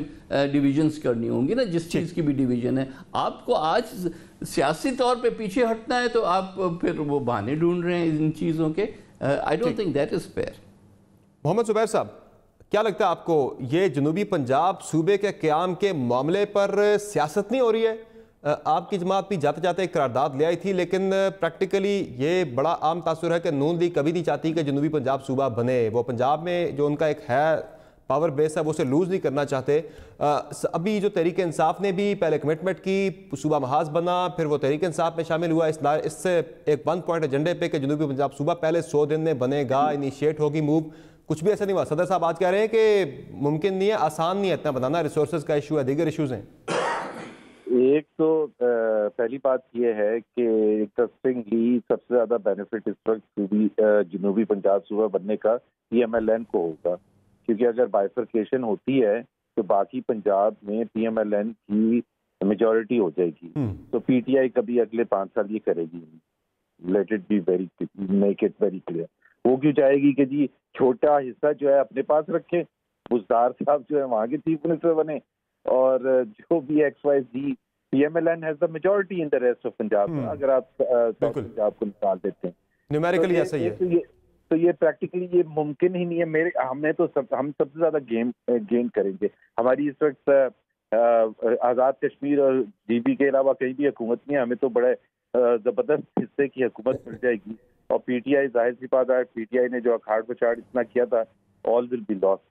ڈیویژنز کرنی ہوں گی نا, جس چیز کی بھی ڈیویژن ہے. آپ کو آج سیاسی طور پہ پیچھے ہٹنا ہے تو آپ پھر وہ بہانے ڈھونڈ رہے ہیں ان چیزوں کے. I don't think that is fair. Muhammad Zubair صاحب, کیا لگتا ہے آپ کو, یہ جنوبی پنجاب صوبے کے قیام کے معاملے پر سیاست نہیں ہو رہی ہے؟ آپ کی جماعت بھی جاتے جاتے ایک قرارداد لے آئی تھی, لیکن پریکٹیکلی یہ بڑا عام تاثر ہے کہ نون لیگ کبھی نہیں چاہتی کہ جنوبی پنجاب صوبہ بنے. وہ پنجاب میں جو ان کا ایک ہے پاور بیس ہے وہ اسے لوز نہیں کرنا چاہتے. ابھی جو تحریک انصاف نے بھی پہلے کمٹمنٹ کی, صوبہ محاذ بنا, پھر وہ تحریک انصاف میں شامل ہوا. اس سے ایک 1 پوائنٹ ایجنڈے پہ کہ جنوبی پنجاب صوبہ پہلے 100 دن میں بنے گا, انیشیٹ ہوگی موو. کچھ بھی ایسا نہیں ہوا. صدر صاحب آج کہہ رہے ہیں کہ ممکن نہیں ہے, آسان نہیں ہے اتنا بنانا, ریسورسز کا ایشو ہے, دیگر ایشوز ہیں. ایک تو پہلی بات یہ ہے کہ انٹرسٹنگلی سب سے زیادہ بینیفٹ اس وقت جنوبی پنجاب صوبہ بننے کا PMLN کو ہوگا, کیونکہ اگر بائیفرکیشن ہوتی ہے تو باقی پنجاب میں PMLN کی میجورٹی ہو جائے گی. تو PTI کبھی اگلے 5 سال یہ کرے گی. Let it be very make it very clear. وہ کیوں چاہے گی کہ جی چھوٹا حصہ جو ہے اپنے پاس رکھے, بزدار صاحب جو ہے وہاں کے چیف منسٹر بنے, اور جو بھی XYZ PMLN has the majority in the rest of Punjab. اگر آپ پنجاب کو نکال دیتے ہیں نیومیریکلی ایسا ہی ہے, تو یہ پریکٹیکلی یہ ممکن ہی نہیں ہے. ہم سب سے زیادہ گین کریں گے. ہماری اس وقت آزاد کشمیر اور DB کے علاوہ کہیں بھی حکومت نہیں ہے. ہمیں تو بڑے زبردست حصے کی حکومت مل جائے گی. اور PTI ظاہر سی بات ہے, PTI نے جو اکھاڑ پچھاڑ اتنا کیا تھا, all will be lost.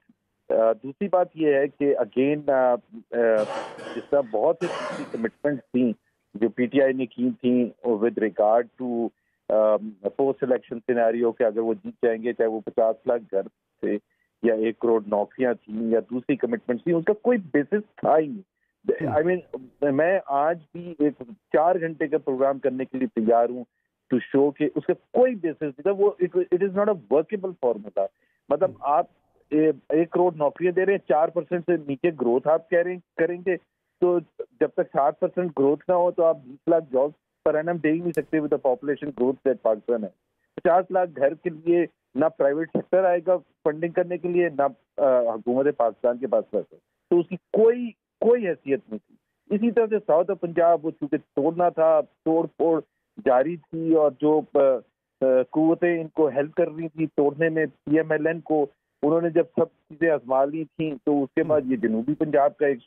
دوسری بات یہ ہے کہ اگین جس طرح بہت سی کمٹمنٹ تھیں جو PTI نے کی تھیں with regard to post election scenario, کہ اگر وہ جیت جائیں گے, چاہے وہ 50 لاکھ گھر تھے یا 1 کروڑ نوکریاں تھیں یا دوسری کمٹمنٹ تھیں, اس کا کوئی بیسس تھا ہی نہیں. آئی مین میں آج بھی ایک 4 گھنٹے کا پروگرام کرنے کے لیے تیار ہوں ٹو شو کہ اس کا کوئی بیسس نہیں تھا. وہ it is not a workable formula. مطلب آپ 1 کروڑ نوکریاں دے رہے ہیں, 4% سے نیچے گروتھ آپ کریں گے, تو جب تک 7% گروتھ نہ ہو تو آپ 20 لاکھ جابس پر اینم دے ہی نہیں سکتے with population growth that Pakistan ہے. 50 لاکھ گھر کے لیے نہ پرائیویٹ سیکٹر آئے گا فنڈنگ کرنے کے لیے, نہ حکومت پاکستان کے پاس پیسہ, تو اس کی کوئی حیثیت نہیں تھی. اسی طرح سے ساؤتھ آف پنجاب وہ چونکہ توڑنا تھا, توڑ پھوڑ جاری تھی, اور جو قوتیں ان کو ہیلپ کر رہی تھی توڑنے میں PMLN کو, انہوں نے جب سب چیزیں آزما لی تھیں تو اس کے بعد یہ جنوبی پنجاب کا ایک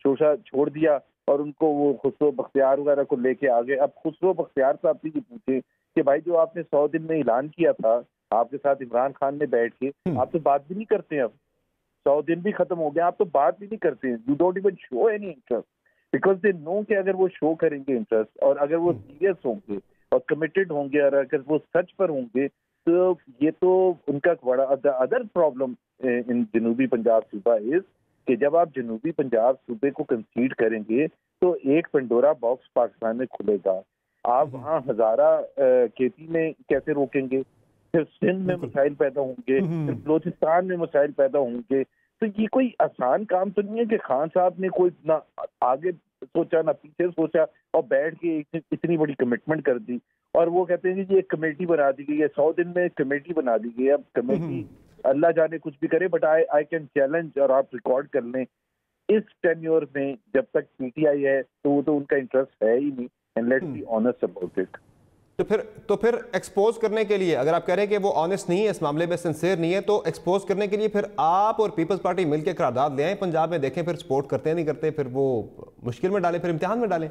شوشہ چھوڑ دیا اور ان کو وہ خسرو بختیار وغیرہ کو لے کے آگے. اب خسرو بختیار صاحب سے یہ پوچھیں کہ بھائی جو آپ نے 100 دن میں اعلان کیا تھا, آپ کے ساتھ عمران خان نے بیٹھ کے, آپ تو بات بھی نہیں کرتے ہیں. اب 100 دن بھی ختم ہو گیا, آپ تو بات بھی نہیں کرتے ہیں. You don't even show any interest, because they know کہ اگر وہ شو کریں گے انٹرسٹ, اور اگر وہ سیریس ہوں گے اور کمیٹڈ ہوں گے, اور اگر وہ سچ پر ہوں گے, تو یہ تو ان کا بڑا ادر پرابلم ان جنوبی پنجاب صوبہ از کہ جب آپ جنوبی پنجاب صوبے کو کنسیڈ کریں گے تو ایک پنڈورا باکس پاکستان میں کھلے گا. آپ وہاں ہزارہ کھیتی میں کیسے روکیں گے, پھر سندھ میں مسائل پیدا ہوں گے, پھر بلوچستان میں مسائل پیدا ہوں گے. تو یہ کوئی آسان کام تو نہیں ہے کہ خان صاحب نے کوئی نہ آگے سوچا نہ پیچھے سوچا اور بیٹھ کے اتنی بڑی کمٹمنٹ کر دی, اور وہ کہتے ہیں کہ یہ کمیٹی بنا دی گئی ہے, 100 دن میں کمیٹی بنا دی گئی ہے. اب کمیٹی اللہ جانے کچھ بھی کرے, بٹ آئی کین چیلنج, اور آپ ریکارڈ کر لیں, اس ٹینیور میں جب تک PTI ہے تو وہ تو ان کا انٹرسٹ ہے ہی نہیں. And let's be honest about it. تو پھر ایکسپوز کرنے کے لیے, اگر آپ کہہ رہے ہیں کہ وہ آنیسٹ نہیں ہے, اس معاملے میں سنسیئر نہیں ہے, تو ایکسپوز کرنے کے لیے پھر آپ اور پیپلز پارٹی مل کے قرارداد لے آئیں پنجاب میں, دیکھیں پھر سپورٹ کرتے ہیں نہیں کرتے, پھر وہ مشکل میں ڈالیں, پھر امتحان میں ڈالیں.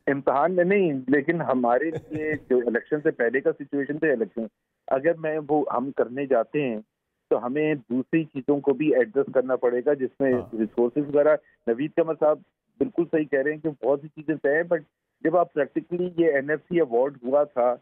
امتحان میں نہیں, لیکن ہمارے لیے جو الیکشن سے پہلے کا سچویشن تھا, الیکشن اگر وہ ہم کرنے جاتے ہیں تو ہمیں دوسری چیزوں کو بھی ایڈجسٹ کرنا پڑے گا, جس میں ریسورسز وغیرہ. نوید قمر صاحب بالکل صحیح کہہ رہے ہیں کہ بہت سی چیزیں طے ہیں, بٹ جب آپ پریکٹیکلی یہ NFC ایوارڈ ہوا تھا,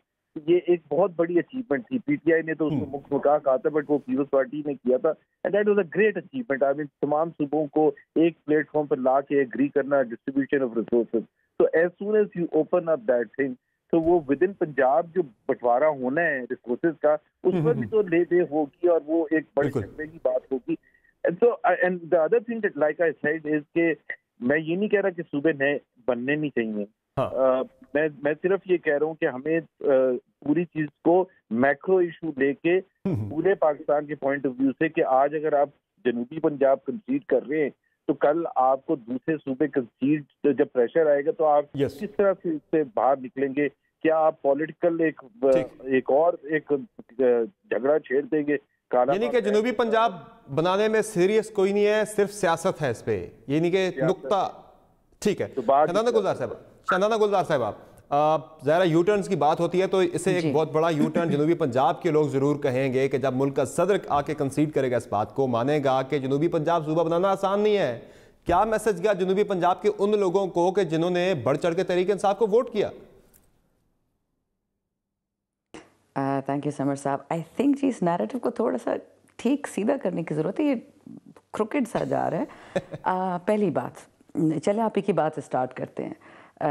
یہ ایک بہت بڑی اچیومنٹ تھی. PTI نے تو اس کو مکہ کہا تھا, بٹ وہ پیپلز پارٹی نے کیا تھا, and that was a great achievement. I mean تمام صوبوں کو ایک پلیٹ فارم پر لا کے ایگری کرنا, ڈسٹریبیوشن آف ریسورسز. تو as soon as you open up that thing, تو وہ ود ان پنجاب جو بٹوارا ہونا ہے ریسورسز کا, اس پر بھی تو لے دے ہوگی, اور وہ ایک بڑے جھگڑے کی بات ہوگی. तो and the other thing that like I said is कि मैं ये नहीं कह रहा कि सूबे नए बनने नहीं चाहिए। मैं सिर्फ ये कह रहा हूँ कि हमें पूरी चीज को मैक्रो इशू लेके पूरे पाकिस्तान के पॉइंट ऑफ व्यू से कि आज अगर आप जनूबी पंजाब कंसीड कर रहे हैं तो कल आपको दूसरे सूबे कंसीड जब प्रेशर आएगा तो आप किस तरह से इससे बाहर निकलेंगे? क्या आप पॉलिटिकल एक और झगड़ा छेड़ देंगे? यानी कि जनूबी पंजाब बनाने में सीरियस कोई नहीं है, सिर्फ सियासत है इस पे, ये नहीं कि नुक्ता। ठीक है, शाहनाना गुलजार साहब आप ज़रा यू टर्न्स की बात होती है तो इसे एक बहुत बड़ा यू टर्न जनूबी पंजाब के लोग ज़रूर कहेंगे कि जब मुल्क का सदर आके कंसीड करेगा, इस बात को मानेगा कि जनूबी पंजाब सूबा बनाना आसान नहीं है। क्या मैसेज गया जनूबी पंजाब के उन लोगों को कि जिन्होंने बढ़ चढ़ के तहरीक इंसाफ को वोट किया? थैंक यू समर साहब। आई थिंक जी इस नैरेटिव को थोड़ा सा ठीक सीधा करने की ज़रूरत है, ये क्रिकेट सा जा रहा है। पहली बात, चले आप ही की बात स्टार्ट करते हैं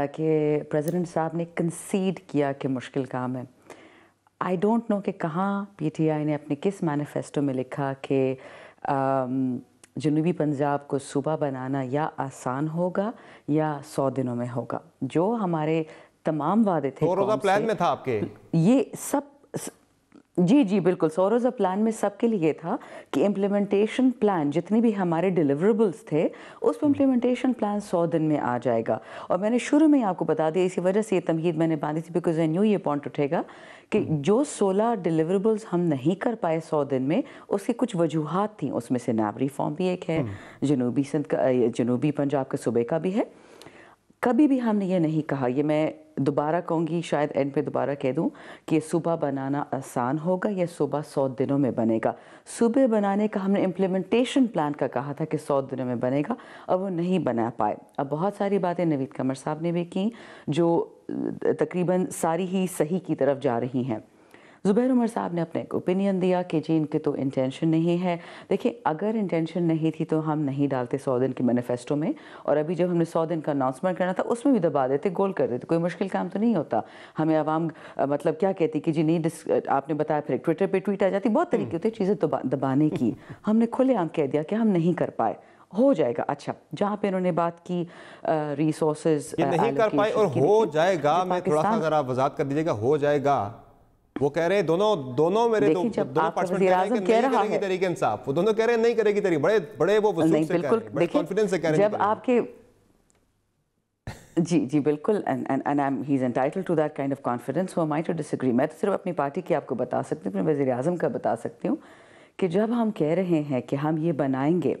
कि प्रेसिडेंट साहब ने कंसीड किया कि मुश्किल काम है। आई डोंट नो कि कहाँ पीटीआई ने अपने किस मैनिफेस्टो में लिखा कि जनूबी पंजाब को सूबा बनाना या आसान होगा या 100 दिनों में होगा। जो हमारे तमाम वादे थे, 100 रोज़ा प्लान में था आपके, ये सब जी बिल्कुल 100 रोज़ा प्लान में सबके लिए था कि इम्प्लीमेंटेशन प्लान जितने भी हमारे डिलीवरेबल्स थे उस पर इम्प्लीमेंटेशन प्लान 100 दिन में आ जाएगा। और मैंने शुरू में आपको बता दिया, इसी वजह से ये तमहीद मैंने बांधी थी बिकॉज आई न्यू ये पॉइंट उठेगा कि जो 16 डिलीवरेबल्स हम नहीं कर पाए 100 दिन में, उसकी कुछ वजूहात थी। उसमें से नैब रिफॉर्म भी एक है, जनूबी पंजाब के सूबे का भी है। कभी भी हमने ये नहीं कहा, ये मैं दोबारा कहूँगी, शायद एंड पे दोबारा कह दूँ कि ये सूबा बनाना आसान होगा, ये सूबा 100 दिनों में बनेगा। सूबे बनाने का हमने इम्प्लीमेंटेशन प्लान का कहा था कि 100 दिनों में बनेगा और वो नहीं बना पाए। अब बहुत सारी बातें नवीद कमर साहब ने भी की जो तकरीबन सारी ही सही की तरफ जा रही हैं। ज़ुबैर उमर साहब ने अपने एक ओपिनियन दिया कि जी इनके तो इंटेंशन नहीं है। देखिए, अगर इंटेंशन नहीं थी तो हम नहीं डालते 100 दिन के मैनिफेस्टो में, और अभी जब हमने 100 दिन का अनाउंसमेंट करना था उसमें भी दबा देते, गोल कर देते। कोई मुश्किल काम तो नहीं होता। हमें आवाम मतलब क्या कहती कि जी नहीं, आपने बताया, फिर ट्विटर पर ट्वीट आ जाती, बहुत तरीके होते चीज़ें दबाने की। हमने खुलेआम कह दिया कि हम नहीं कर पाए, हो जाएगा। अच्छा, जहाँ पे इन्होंने बात की रिसोर्सेज नहीं कर पाए और हो जाएगा, मैं थोड़ा सा ज़रा वजाहत कर दीजिएगा, हो जाएगा। वो कह रहे हैं दोनों मेरे दोनों पार्टिसिपेंट कह रहे हैं कि नहीं करेगी तहरीक इंसाफ, वो दोनों कह रहे हैं नहीं करेगी तहरीक, बड़े वो वसूल से कह रहे हैं, बड़े कॉन्फिडेंस से कह रहे हैं। जब आपके जी बिल्कुल, and he is entitled to that kind of confidence, who am I to disagree. मैं तो सिर्फ अपनी पार्टी की आपको बता सकती हूँ, अपने वज़ीर आज़म का बता सकती हूँ कि जब हम कह रहे हैं कि हम ये बनाएंगे,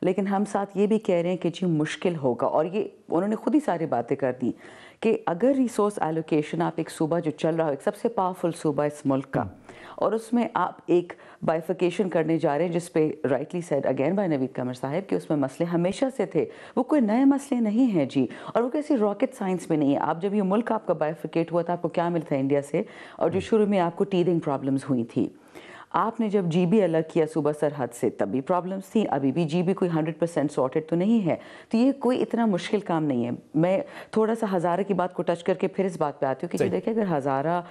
लेकिन हम साथ ये भी कह रहे हैं कि जी मुश्किल होगा। और ये उन्होंने खुद ही सारी बातें कर दी कि अगर रिसोर्स एलोकेशन, आप एक सूबा जो चल रहा हो, एक सबसे पावरफुल सूबा इस मुल्क का, और उसमें आप एक बाइफिकेशन करने जा रहे हैं, जिस पे rightly said again by Naveed Qamar साहब कि उसमें मसले हमेशा से थे, वो कोई नए मसले नहीं हैं जी, और वो किसी रॉकेट साइंस में नहीं है। आप जब ये मुल्क आपका बाइफिकेट हुआ था, आपको क्या मिलता है इंडिया से, और जो शुरू में आपको टीथिंग प्रॉब्लम्स हुई थी, आपने जब जीबी अलग किया सूबा सरहद से, तब भी प्रॉब्लम्स थी। अभी भी जीबी कोई 100% सॉर्टेड तो नहीं है, तो ये कोई इतना मुश्किल काम नहीं है। मैं थोड़ा सा हज़ारा की बात को टच करके फिर इस बात पे आती हूँ कि देखिए, अगर हज़ारा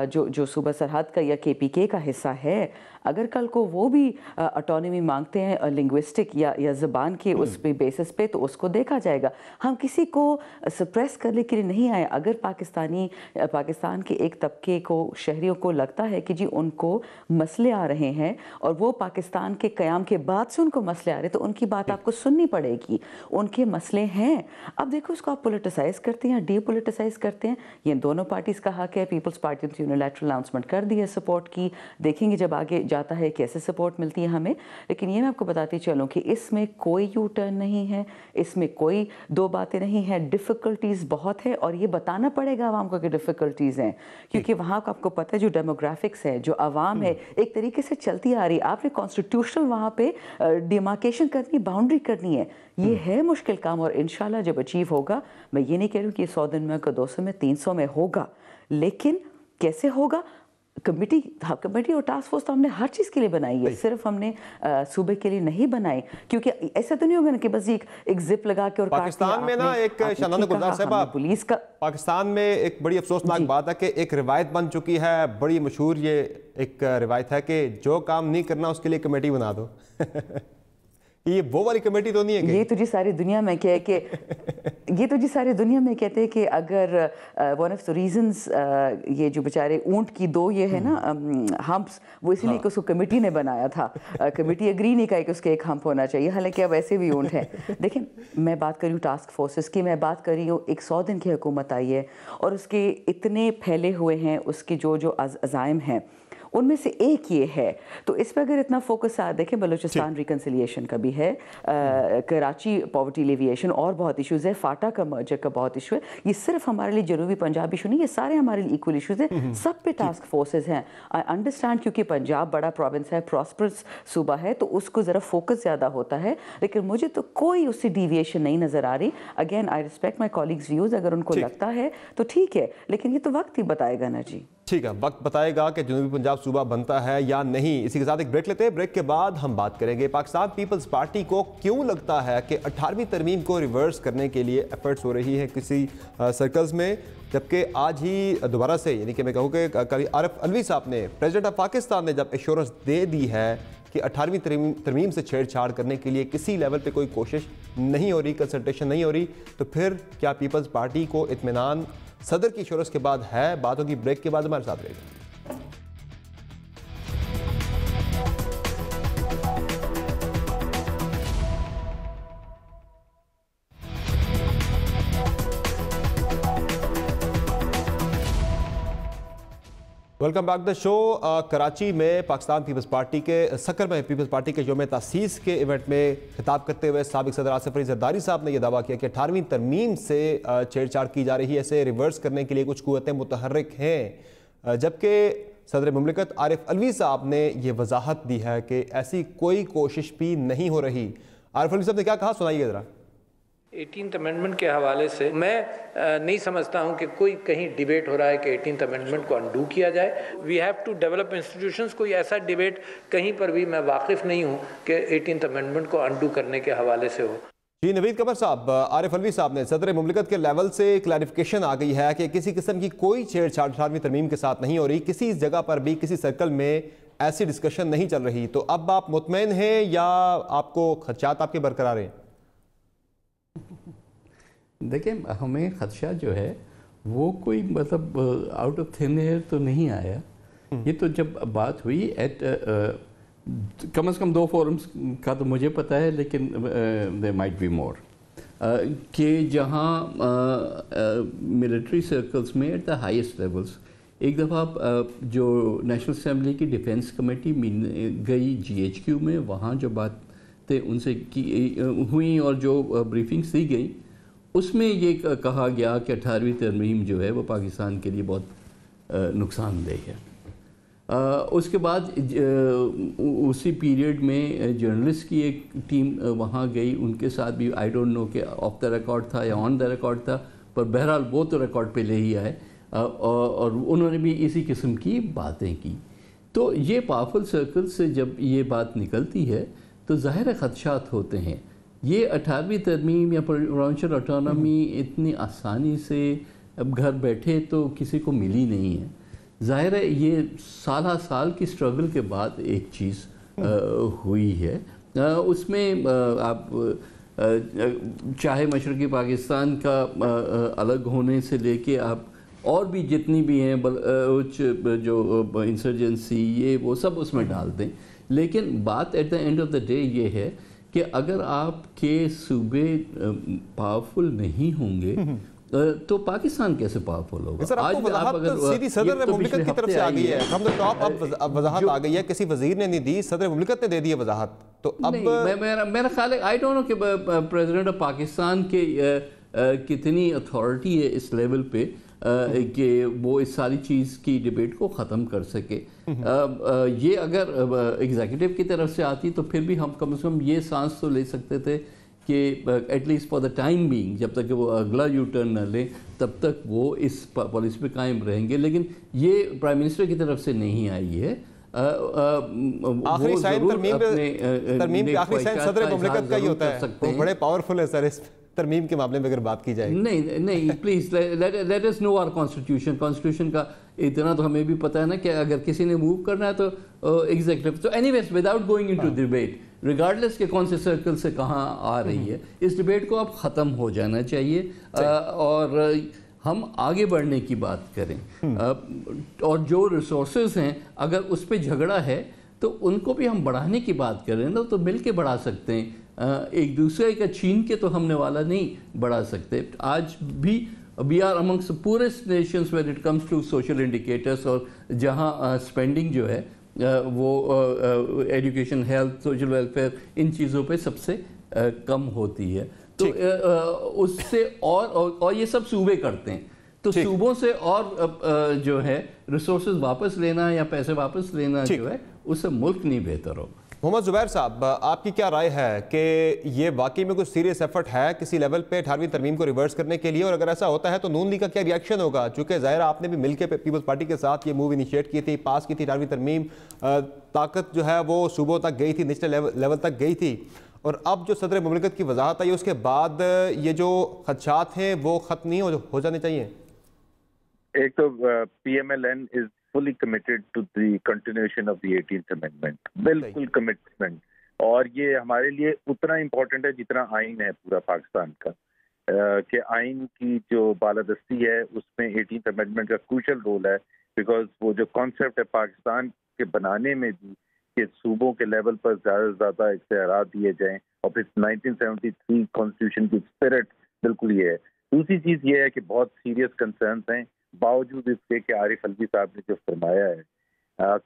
जो सूबा सरहद का या KPK का हिस्सा है, अगर कल को वो भी ऑटोनॉमी मांगते हैं लिंग्विस्टिक या ज़बान के उस पे बेसिस पे, तो उसको देखा जाएगा। हम किसी को सप्रेस करने के लिए नहीं आए। अगर पाकिस्तान के एक तबके को, शहरियों को लगता है कि जी उनको मसले आ रहे हैं और वो पाकिस्तान के क़याम के बाद से उनको मसले आ रहे हैं, तो उनकी बात आपको सुननी पड़ेगी। उनके मसले हैं। अब देखो, उसको आप पोलिटिसाइज़ करते हैं या डीपोलिटिसाइज़ करते हैं, ये दोनों पार्टीज़ का हक है। पीपल्स पार्टी ने यूनिलैटरल अनाउंसमेंट कर दी है सपोर्ट की, देखेंगे जब आगे जाता है कैसे सपोर्ट मिलती है हमें। लेकिन ये मैं आपको बताती चलूँ कि इसमें कोई यू टर्न नहीं है, इसमें कोई दो बातें नहीं है। डिफ़िकल्टीज़ बहुत है और ये बताना पड़ेगा आवाम को कि डिफ़िकल्टीज़ हैं, क्योंकि वहाँ का आपको पता है जो डेमोग्राफिक्स है, जो आवाम है, एक तरीके से चलती आ रही है। आपने कॉन्स्टिट्यूशनल वहाँ पे डिमार्केशन करनी, बाउंड्री करनी है। ये है मुश्किल काम, और इंशाल्लाह जब अचीव होगा, मैं ये नहीं कह रही हूँ कि 100 दिन में, 200 में, 300 में होगा, लेकिन कैसे होगा? कमेटी और टास्क फोर्स तो हमने हर चीज़ के लिए बनाई है, सिर्फ हमने सूबे के लिए नहीं बनाई, क्योंकि ऐसा तो नहीं होगा ना कि बस एक जिप लगा के और पाकिस्तान में ना एक शाहनाना गुलजार साहबा, पुलिस का पाकिस्तान में एक बड़ी अफसोसनाक बात है कि एक रिवायत बन चुकी है, बड़ी मशहूर ये एक रिवायत है कि जो काम नहीं करना उसके लिए कमेटी बना दो। ये वो वाली कमेटी तो नहीं है ये तो जी सारी दुनिया में कह के ये तो जी सारी दुनिया में कहते हैं कि अगर वन ऑफ द रीजंस ये जो बेचारे ऊंट की दो ये है ना हम्प्स, वो इसीलिए कि उसको कमेटी ने बनाया था। कमेटी एग्री नहीं किया कि उसके एक हम्प होना चाहिए, हालांकि अब ऐसे भी ऊंट हैं। देखें, मैं बात कर रही हूँ टास्क फोर्सेस की, मैं बात कर रही हूँ 100 दिन की हुकूमत आई है और उसके इतने फैले हुए हैं उसके जो जो अज़ाइम हैं, उनमें से एक ये है। तो इस पर अगर इतना फोकस आ, देखें बलूचिस्तान रिकन्सिलिएशन का भी है, कराची पॉवर्टी एलिविएशन और बहुत इश्यूज़ है, फाटा का मर्जर का बहुत इशू है। ये सिर्फ हमारे लिए जनूबी पंजाब इशू नहीं, ये सारे हमारे लिए इक्वल इशूज़ हैं। सब पे टास्क फोर्सेस हैं। आई अंडरस्टैंड, क्योंकि पंजाब बड़ा प्रोविंस है, प्रॉस्परस सूबा है, तो उसको ज़रा फोकस ज़्यादा होता है, लेकिन मुझे तो कोई उससे डिविएशन नहीं नज़र आ रही। Again I respect my colleagues views, अगर उनको लगता है तो ठीक है, लेकिन ये तो वक्त ही बताएगा ना जी। ठीक है, वक्त बताएगा कि जनूबी पंजाब सूबा बनता है या नहीं। इसी के साथ एक ब्रेक लेते हैं, ब्रेक के बाद हम बात करेंगे पाकिस्तान पीपल्स पार्टी को क्यों लगता है कि 18वीं तरमीम को रिवर्स करने के लिए एफर्ट्स हो रही है किसी सर्कल्स में, जबकि आज ही दोबारा से, यानी कि मैं कहूँ कि आरिफ अलवी साहब ने, प्रेसिडेंट ऑफ पाकिस्तान ने जब एश्योरेंस दे दी है कि 18वीं तरमीम से छेड़छाड़ करने के लिए किसी लेवल पे कोई कोशिश नहीं हो रही, कंसल्टेशन नहीं हो रही, तो फिर क्या पीपल्स पार्टी को इत्मीनान सदर की एश्योरेंस के बाद है? बात होगी ब्रेक के बाद, हमारे साथ रहेगा। Welcome back the show. Karachi में पाकिस्तान पीपल्स पार्टी के सक्कर में पीपल्स पार्टी के यौम तासीस के इवेंट में खिताब करते हुए साबिक सदर आसिफ अली जरदारी साहब ने यह दावा किया कि 18वीं तरमीम से छेड़छाड़ की जा रही है, इसे रिवर्स करने के लिए कुछ कुव्वतें मुतहर्रिक हैं, जबकि सदर मुमलिकत आरिफ अलवी साहब ने यह वजाहत दी है कि ऐसी कोई कोशिश भी नहीं हो रही। आरिफ अलवी साहब ने क्या कहा, सुनाइए ज़रा। 18th अमेंडमेंट के हवाले से मैं नहीं समझता हूं कि कोई कहीं डिबेट हो रहा है कि 18th अमेंडमेंट को अनडू किया जाए। We have to develop institutions. कोई ऐसा डिबेट कहीं पर भी मैं वाकिफ़ नहीं हूं कि 18th अमेंडमेंट को अनडू करने के हवाले से हो। जी नवीद कमर साहब, आरिफ अलवी साहब ने सदर मुमलिकत के लेवल से क्लैरिफिकेशन आ गई है कि किसी किस्म की कोई छेड़छाड़ 18वीं तरमीम के साथ नहीं हो रही, किसी जगह पर भी किसी सर्कल में ऐसी डिस्कशन नहीं चल रही। तो अब आप मुतमईन हैं या आपको खदशात आपके बरकरार हैं? देखिए, हमें खदशा जो है वो कोई मतलब आउट ऑफ थिन एयर तो नहीं आया। ये तो जब बात हुई एट कम से कम 2 फोरम्स का तो मुझे पता है, लेकिन देयर माइट बी मोर, कि जहाँ मिलिट्री सर्कल्स में एट द हाईएस्ट लेवल्स एक दफ़ा जो नेशनल असेंबली की डिफेंस कमेटी गई GHQ में, वहाँ जो बातें उनसे की हुई और जो ब्रीफिंग्स दी गई, उसमें ये कहा गया कि 18वीं तरमीम जो है वो पाकिस्तान के लिए बहुत नुकसानदेह है। उसके बाद उसी पीरियड में जर्नलिस्ट की एक टीम वहाँ गई, उनके साथ भी आई डोंट नो कि ऑफ द रिकॉर्ड था या ऑन द रिकॉर्ड था, पर बहरहाल वो तो रिकॉर्ड पे ले ही आए और उन्होंने भी इसी किस्म की बातें की। तो ये पावरफुल सर्कल से जब ये बात निकलती है तो ज़ाहिर खदशात होते हैं। ये 18वीं तरमीम या प्रोविंशियल ऑटोनॉमी इतनी आसानी से अब घर बैठे तो किसी को मिली नहीं है। ज़ाहिर है ये साल की स्ट्रगल के बाद एक चीज़ हुई है। उसमें आप चाहे मशरक़ी पाकिस्तान का अलग होने से लेके आप और भी जितनी भी हैं जो इंसर्जेंसी ये वो सब उसमें डाल दें, लेकिन बात at the end of the day ये है कि अगर आपके सूबे पावरफुल नहीं होंगे तो पाकिस्तान कैसे पावरफुल होगा? सर, आपको वजाहत सीधी सदर मुमलिकत की तरफ से आ गई है, फ्रॉम द टॉप अब वजाहत आ गई है, किसी वजीर ने नहीं दी, सदर मुमलिकत ने दे दी है वजाहत। तो अब मेरा ख्याल है, आई डोंट नो कि प्रेसिडेंट ऑफ पाकिस्तान के कितनी अथॉरिटी है इस लेवल पे कि वो इस सारी चीज़ की डिबेट को ख़त्म कर सके। ये अगर एग्जीक्यूटिव की तरफ से आती तो फिर भी हम कम से कम ये सांस तो ले सकते थे कि at least for the time being, जब तक वो अगला यू टर्न न लें तब तक वो इस पॉलिसी पे कायम रहेंगे। लेकिन ये प्राइम मिनिस्टर की तरफ से नहीं आई है। आखिरी साइन तरमीम के आखिरी साइन सदर मुमलिकत का ही होता है, वो बड़े पावरफुल है सर इस तरमीम के मामले में अगर बात की जाए। नहीं please let us know our constitution का इतना तो हमें भी पता है ना कि अगर किसी ने मूव करना है तो एग्जीक्यूटिव। तो anyways without going into debate, regardless کہ کون سے سرکل سے کہاں آ رہی ہے. اس ڈبیٹ کو اب ختم ہو جانا چاہیے اور ہم آگے بڑھنے کی بات کریں. اور جو ریسورسز ہیں اگر اس پہ جھگڑا ہے تو ان کو بھی ہم بڑھانے کی بات کریں نا تو مل کے بڑھا سکتے ہیں. ایک دوسرے کا چھین کے تو ہم نے والا نہیں بڑھا سکتے. آج بھی we are amongst the poorest nations when it comes to social indicators, اور جہاں اسپینڈنگ جو ہے وہ ایجوکیشن, ہیلتھ, سوشل ویلفیئر ان چیزوں پہ سب سے کم ہوتی ہے. تو اس سے اور یہ سب صوبے کرتے ہیں, تو صوبوں سے اور جو ہے ریسورسز واپس لینا یا پیسے واپس لینا جو ہے اس سے ملک نہیں بہتر ہوگا. محمد زبیر صاحب, آپ کی کیا رائے ہے کہ یہ واقعی میں کوئی سیریس ایفرٹ ہے کسی لیول پہ 18ویں ترمیم کو ریورس کرنے کے لیے, اور اگر ایسا ہوتا ہے تو نون لیگ کا کیا ری ایکشن ہوگا؟ چونکہ ظاہر آپ نے بھی مل کے پیپلز پارٹی کے ساتھ یہ موو انیشیٹ کی تھی, پاس کی تھی 18ویں ترمیم, طاقت جو ہے وہ صوبوں تک گئی تھی, نیشنل لیول تک گئی تھی, اور اب جو صدر مملکت کی وضاحت آئی اس کے بعد یہ جو خدشات ہیں وہ ختم نہیں ہو جانے چاہیے. ایک تو P M L N is fully committed to the continuation of the 18th amendment. بالکل commitment, اور یہ ہمارے لیے اتنا امپورٹنٹ ہے جتنا آئین ہے پورا پاکستان کا, کہ آئین کی جو بالادستی ہے اس میں 18th amendment کا کروشل رول ہے, بیکاز وہ جو کانسیپٹ ہے پاکستان کے بنانے میں بھی کہ صوبوں کے لیول پر زیادہ سے زیادہ اختیارات دیے جائیں, اور پھر 1973 کانسٹیٹیوشن کی اسپرٹ بالکل یہ ہے. دوسری چیز یہ ہے کہ بہت سیریس کنسرنس ہیں باوجود اس کے کہ عارف الوی صاحب نے جو فرمایا ہے.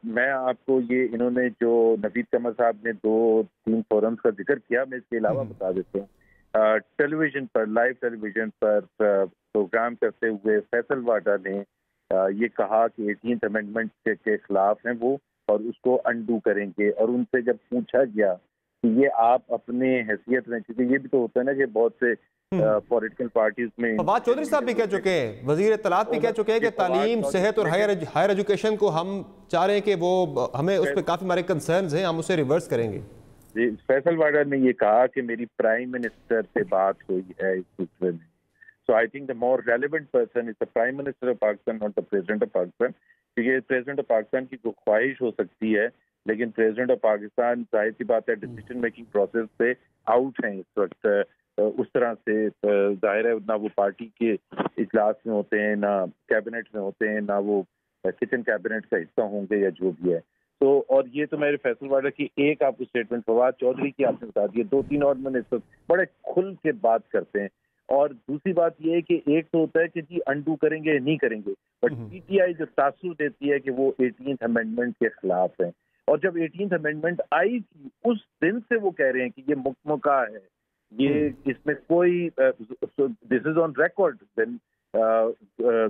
میں آپ کو یہ انہوں نے جو نوید قمر صاحب نے 2-3 فورمز کا ذکر کیا, میں اس کے علاوہ بتا دیتا ہوں. ٹیلی ویژن پر, لائیو ٹیلی ویژن پر پروگرام کرتے ہوئے فیصل واڈا نے یہ کہا کہ 18th امینڈمنٹ کے خلاف ہیں وہ, اور اس کو انڈو کریں گے. اور ان سے جب پوچھا گیا کہ یہ آپ اپنے حیثیت میں, کیونکہ یہ بھی تو ہوتا ہے نا کہ بہت سے پولیٹیکل پارٹیز میں, فواد چودھری صاحب بھی کہہ چکے ہیں, وزیر اطلاعات بھی کہہ چکے ہیں کہ تعلیم, صحت اور ہائر ایجوکیشن کو ہم چاہ رہے ہیں کہ وہ ہمیں اس پہ کافی ہمارے کنسرنز ہیں, ہم اسے ریورس کریں گے. جی, فیصل واڈا نے یہ کہا کہ میری پرائم منسٹر سے بات ہوئی ہے اس سلسلے میں. So I think the more relevant person is the prime minister of Pakistan, not the president of Pakistan. کیونکہ پریزیڈنٹ آف پاکستان کی کوئی خواہش ہو سکتی ہے, لیکن پریزیڈنٹ آف پاکستان ظاہر سی بات ہے ڈیسیژن میکنگ پروسیس سے آؤٹ ہیں اس وقت. اس طرح سے ظاہر ہے نہ وہ پارٹی کے اجلاس میں ہوتے ہیں, نہ کیبنٹ میں ہوتے ہیں, نہ وہ کچن کیبنٹ کا حصہ ہوں گے یا جو بھی ہے. تو اور یہ تو میرے فیصل واڈا کی ایک آپ کو اسٹیٹمنٹ, فواد چودھری کی آپ نے بتا دی, 2-3 اور منسٹر بڑے کھل کے بات کرتے ہیں. اور دوسری بات یہ ہے کہ ایک تو ہوتا ہے کہ جی انڈو کریں گے نہیں کریں گے, بٹ پی ٹی آئی جو تاثر دیتی ہے کہ وہ 18th امینڈمنٹ کے خلاف ہیں. اور جب 18th امینڈمنٹ آئی تھی اس دن سے وہ کہہ رہے ہیں کہ یہ مکمکہ ہے, یہ اس میں کوئی دس از آن ریکارڈ. دین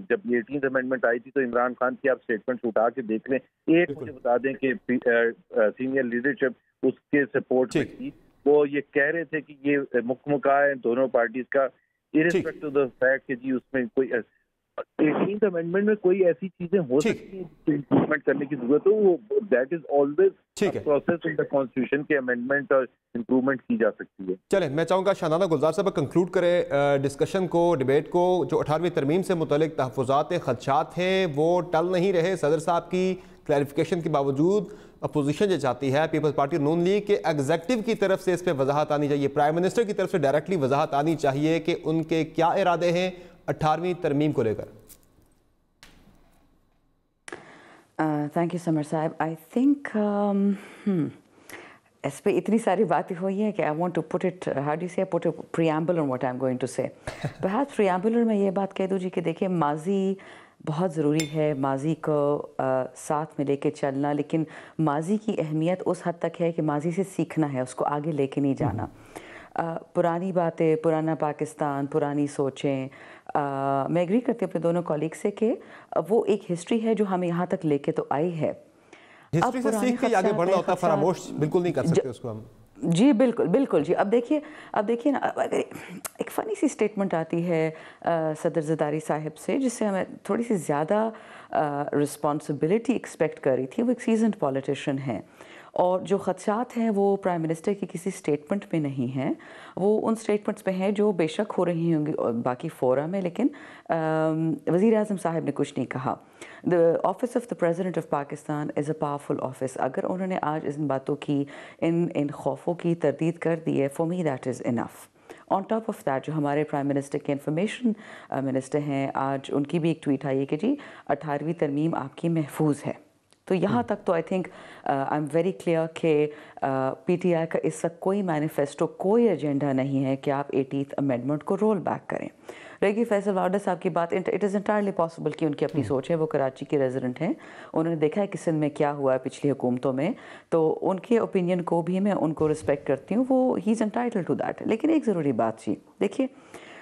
جب یہ 18th امینڈمنٹ آئی تھی تو عمران خان کی آپ اسٹیٹمنٹ اٹھا کے دیکھ لیں, ایک مجھے بتا دیں کہ سینئر لیڈرشپ اس کے سپورٹ میں تھی, وہ یہ کہہ رہے تھے کہ یہ مکمکہ ہے دونوں پارٹیز کا, irrespective of the fact کہ جی اس میں کوئی 18th امینڈمنٹ میں کوئی ایسی چیزیں ہو سکتی ہیں امپروومنٹ کرنے کی ضرورت ہے, وہ that is always process in the constitution کے امینڈمنٹ اور امپروومنٹ کی جا سکتی ہے. چلیں, میں چاہوں گا شاہنامہ گلزار صاحب کنکلوڈ کرے ڈسکشن کو, ڈیبیٹ کو. جو 18ویں ترمیم سے متعلق تحفظات خدشات ہیں وہ ٹل نہیں رہے. صدر صاحب کی کلیریفیکیشن کے باوجود اپوزیشن جو چاہتی ہے پیپلز پارٹی نون لیگ کے ایگزیکٹو کی طرف سے اس پہ وضاحت آنی چاہیے, پرائم منسٹر کی طرف سے ڈائریکٹلی وضاحت آنی چاہیے کہ ان کے کیا ارادے ہیں 18ویں ترمیم کو لے کر. تھینک یو سمر صاحب. آئی تھنک اس پہ اتنی ساری باتیں ہوئی ہیں کہ I want to put it, how do you say, put a preamble on what I am going to say. بہت پریامبل میں یہ بات کہہ دوں جی کہ دیکھیں ماضی بہت ضروری ہے, ماضی کو ساتھ میں لے کے چلنا, لیکن ماضی کی اہمیت اس حد تک ہے کہ ماضی سے سیکھنا ہے, اس کو آگے لے کے نہیں جانا. پرانی باتیں, پرانا پاکستان, پرانی سوچیں, میں ایگری کرتی ہوں اپنے دونوں کولیگ سے کہ وہ ایک ہسٹری ہے جو ہمیں یہاں تک لے کے تو آئی ہے. ہسٹری سے سیکھ کے آگے بڑھنا ہوتا ہے, فراموش بالکل نہیں کر سکتے اس کو ہم. جی بالکل بالکل جی. اب دیکھیے نا, ایک فنی سی اسٹیٹمنٹ آتی ہے صدر زرداری صاحب سے جس سے ہمیں تھوڑی سی زیادہ رسپانسبلٹی ایکسپیکٹ کر رہی تھی. وہ ایک سیزنڈ پولیٹیشین ہیں اور جو خدشات ہیں وہ پرائم منسٹر کی کسی اسٹیٹمنٹ میں نہیں ہیں، وہ ان اسٹیٹمنٹس پہ ہیں جو بے شک ہو رہی ہوں گی باقی فورا میں، لیکن وزیر اعظم صاحب نے کچھ نہیں کہا۔ The office of the president of Pakistan is a powerful office. اگر انہوں نے آج ان باتوں کی ان خوفوں کی تردید کر دی ہے، for me that is enough. On top of that جو ہمارے پرائم منسٹر کے انفارمیشن منسٹر ہیں، آج ان کی بھی ایک ٹویٹ آئی ہے کہ جی 18ویں ترمیم آپ کی محفوظ ہے۔ تو یہاں تک تو I think I am very clear کہ پی ٹی آئی کا اس وقت کوئی مینیفیسٹو، کوئی ایجنڈا نہیں ہے کہ آپ 18th امینڈمنٹ کو رول بیک کریں۔ رہی فیصل واڈا صاحب کی بات، اٹ از انٹائرلی پاسبل کہ ان کی اپنی سوچ ہے، وہ کراچی کے ریزیڈنٹ ہیں، انہوں نے دیکھا ہے کہ سندھ میں کیا ہوا ہے پچھلی حکومتوں میں، تو ان کے اوپینین کو بھی میں ان کو رسپیکٹ کرتی ہوں، وہ ہی از انٹائٹل ٹو دیٹ۔ لیکن ایک ضروری بات جی، دیکھیے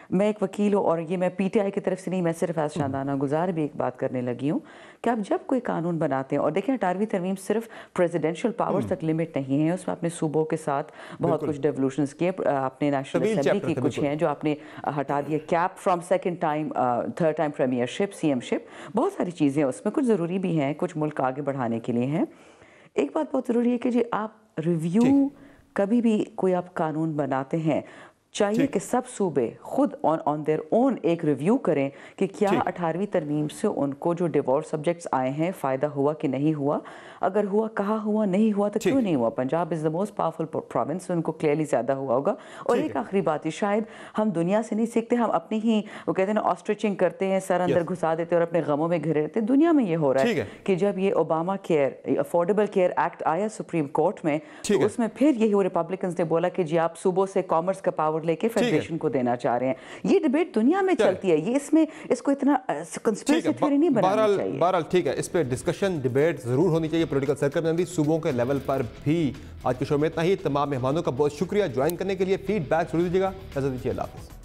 میں ایک وکیل ہوں، اور یہ میں پی ٹی آئی کی طرف سے نہیں، میں صرف ایز شاندانہ گزار بھی ایک بات کرنے لگی ہوں کہ آپ جب کوئی قانون بناتے ہیں، اور دیکھیں 18ویں ترمیم صرف پریزیڈینشیل پاورز تک لمٹ نہیں ہے، اس میں اپنے صوبوں کے ساتھ بہت کچھ ڈیولوشنز کیے، اپنے نیشنل اسمبلی کی کچھ ہیں جو آپ نے ہٹا دیا، keep from second time third time premiership, C M ship, بہت ساری چیزیں اس میں کچھ ضروری بھی ہیں، کچھ ملک آگے بڑھانے کے لیے ہیں۔ ایک بات بہت ضروری ہے کہ جی آپ ریویو کبھی بھی کوئی آپ قانون بناتے ہیں، چاہیے کہ سب صوبے خود آن دیئر اون ایک ریویو کریں کہ کیا 18ویں ترمیم سے ان کو جو ڈیورس سبجیکٹس آئے ہیں فائدہ ہوا کہ نہیں ہوا، اگر ہوا کہاں ہوا، نہیں ہوا تو کیوں نہیں ہوا۔ پنجاب از دا موسٹ پاورفل پروونس، ان کو کلیئرلی زیادہ ہوا ہوگا۔ اور ایک آخری بات ہے، شاید ہم دنیا سے نہیں سیکھتے، ہم اپنی ہی وہ کہتے ہیں نا آسٹرچنگ کرتے ہیں، سر اندر گھسا دیتے اور اپنے غموں میں گھرے رہتے ہیں۔ دنیا میں یہ ہو رہا ہے کہ جب یہ Obama care affordable care act آیا سپریم کورٹ میں، تو اس میں پھر یہی ریپبلکنز نے بولا کہ جی آپ صوبوں سے کامرس کا پاور لے کے فیڈریشن کو دینا چاہ رہے ہیں۔ یہ ڈیبیٹ دنیا میں چلتی ہے، یہ اس کو اتنا کنسپریسی تھیوری نہیں بنانا چاہیے۔ بہرحال ٹھیک ہے، اس پہ ڈسکشن ڈیبیٹ ضرور ہونی چاہیے پولیٹیکل سرکل میں بھی، صوبوں کے لیول پر بھی۔ آج کے شو میں اتنا ہی، تمام مہمانوں کا بہت شکریہ جوائن کرنے کے لیے، فیڈ بیک ضرور دیجیے گا۔ اجازت دیجیے، اللہ حافظ۔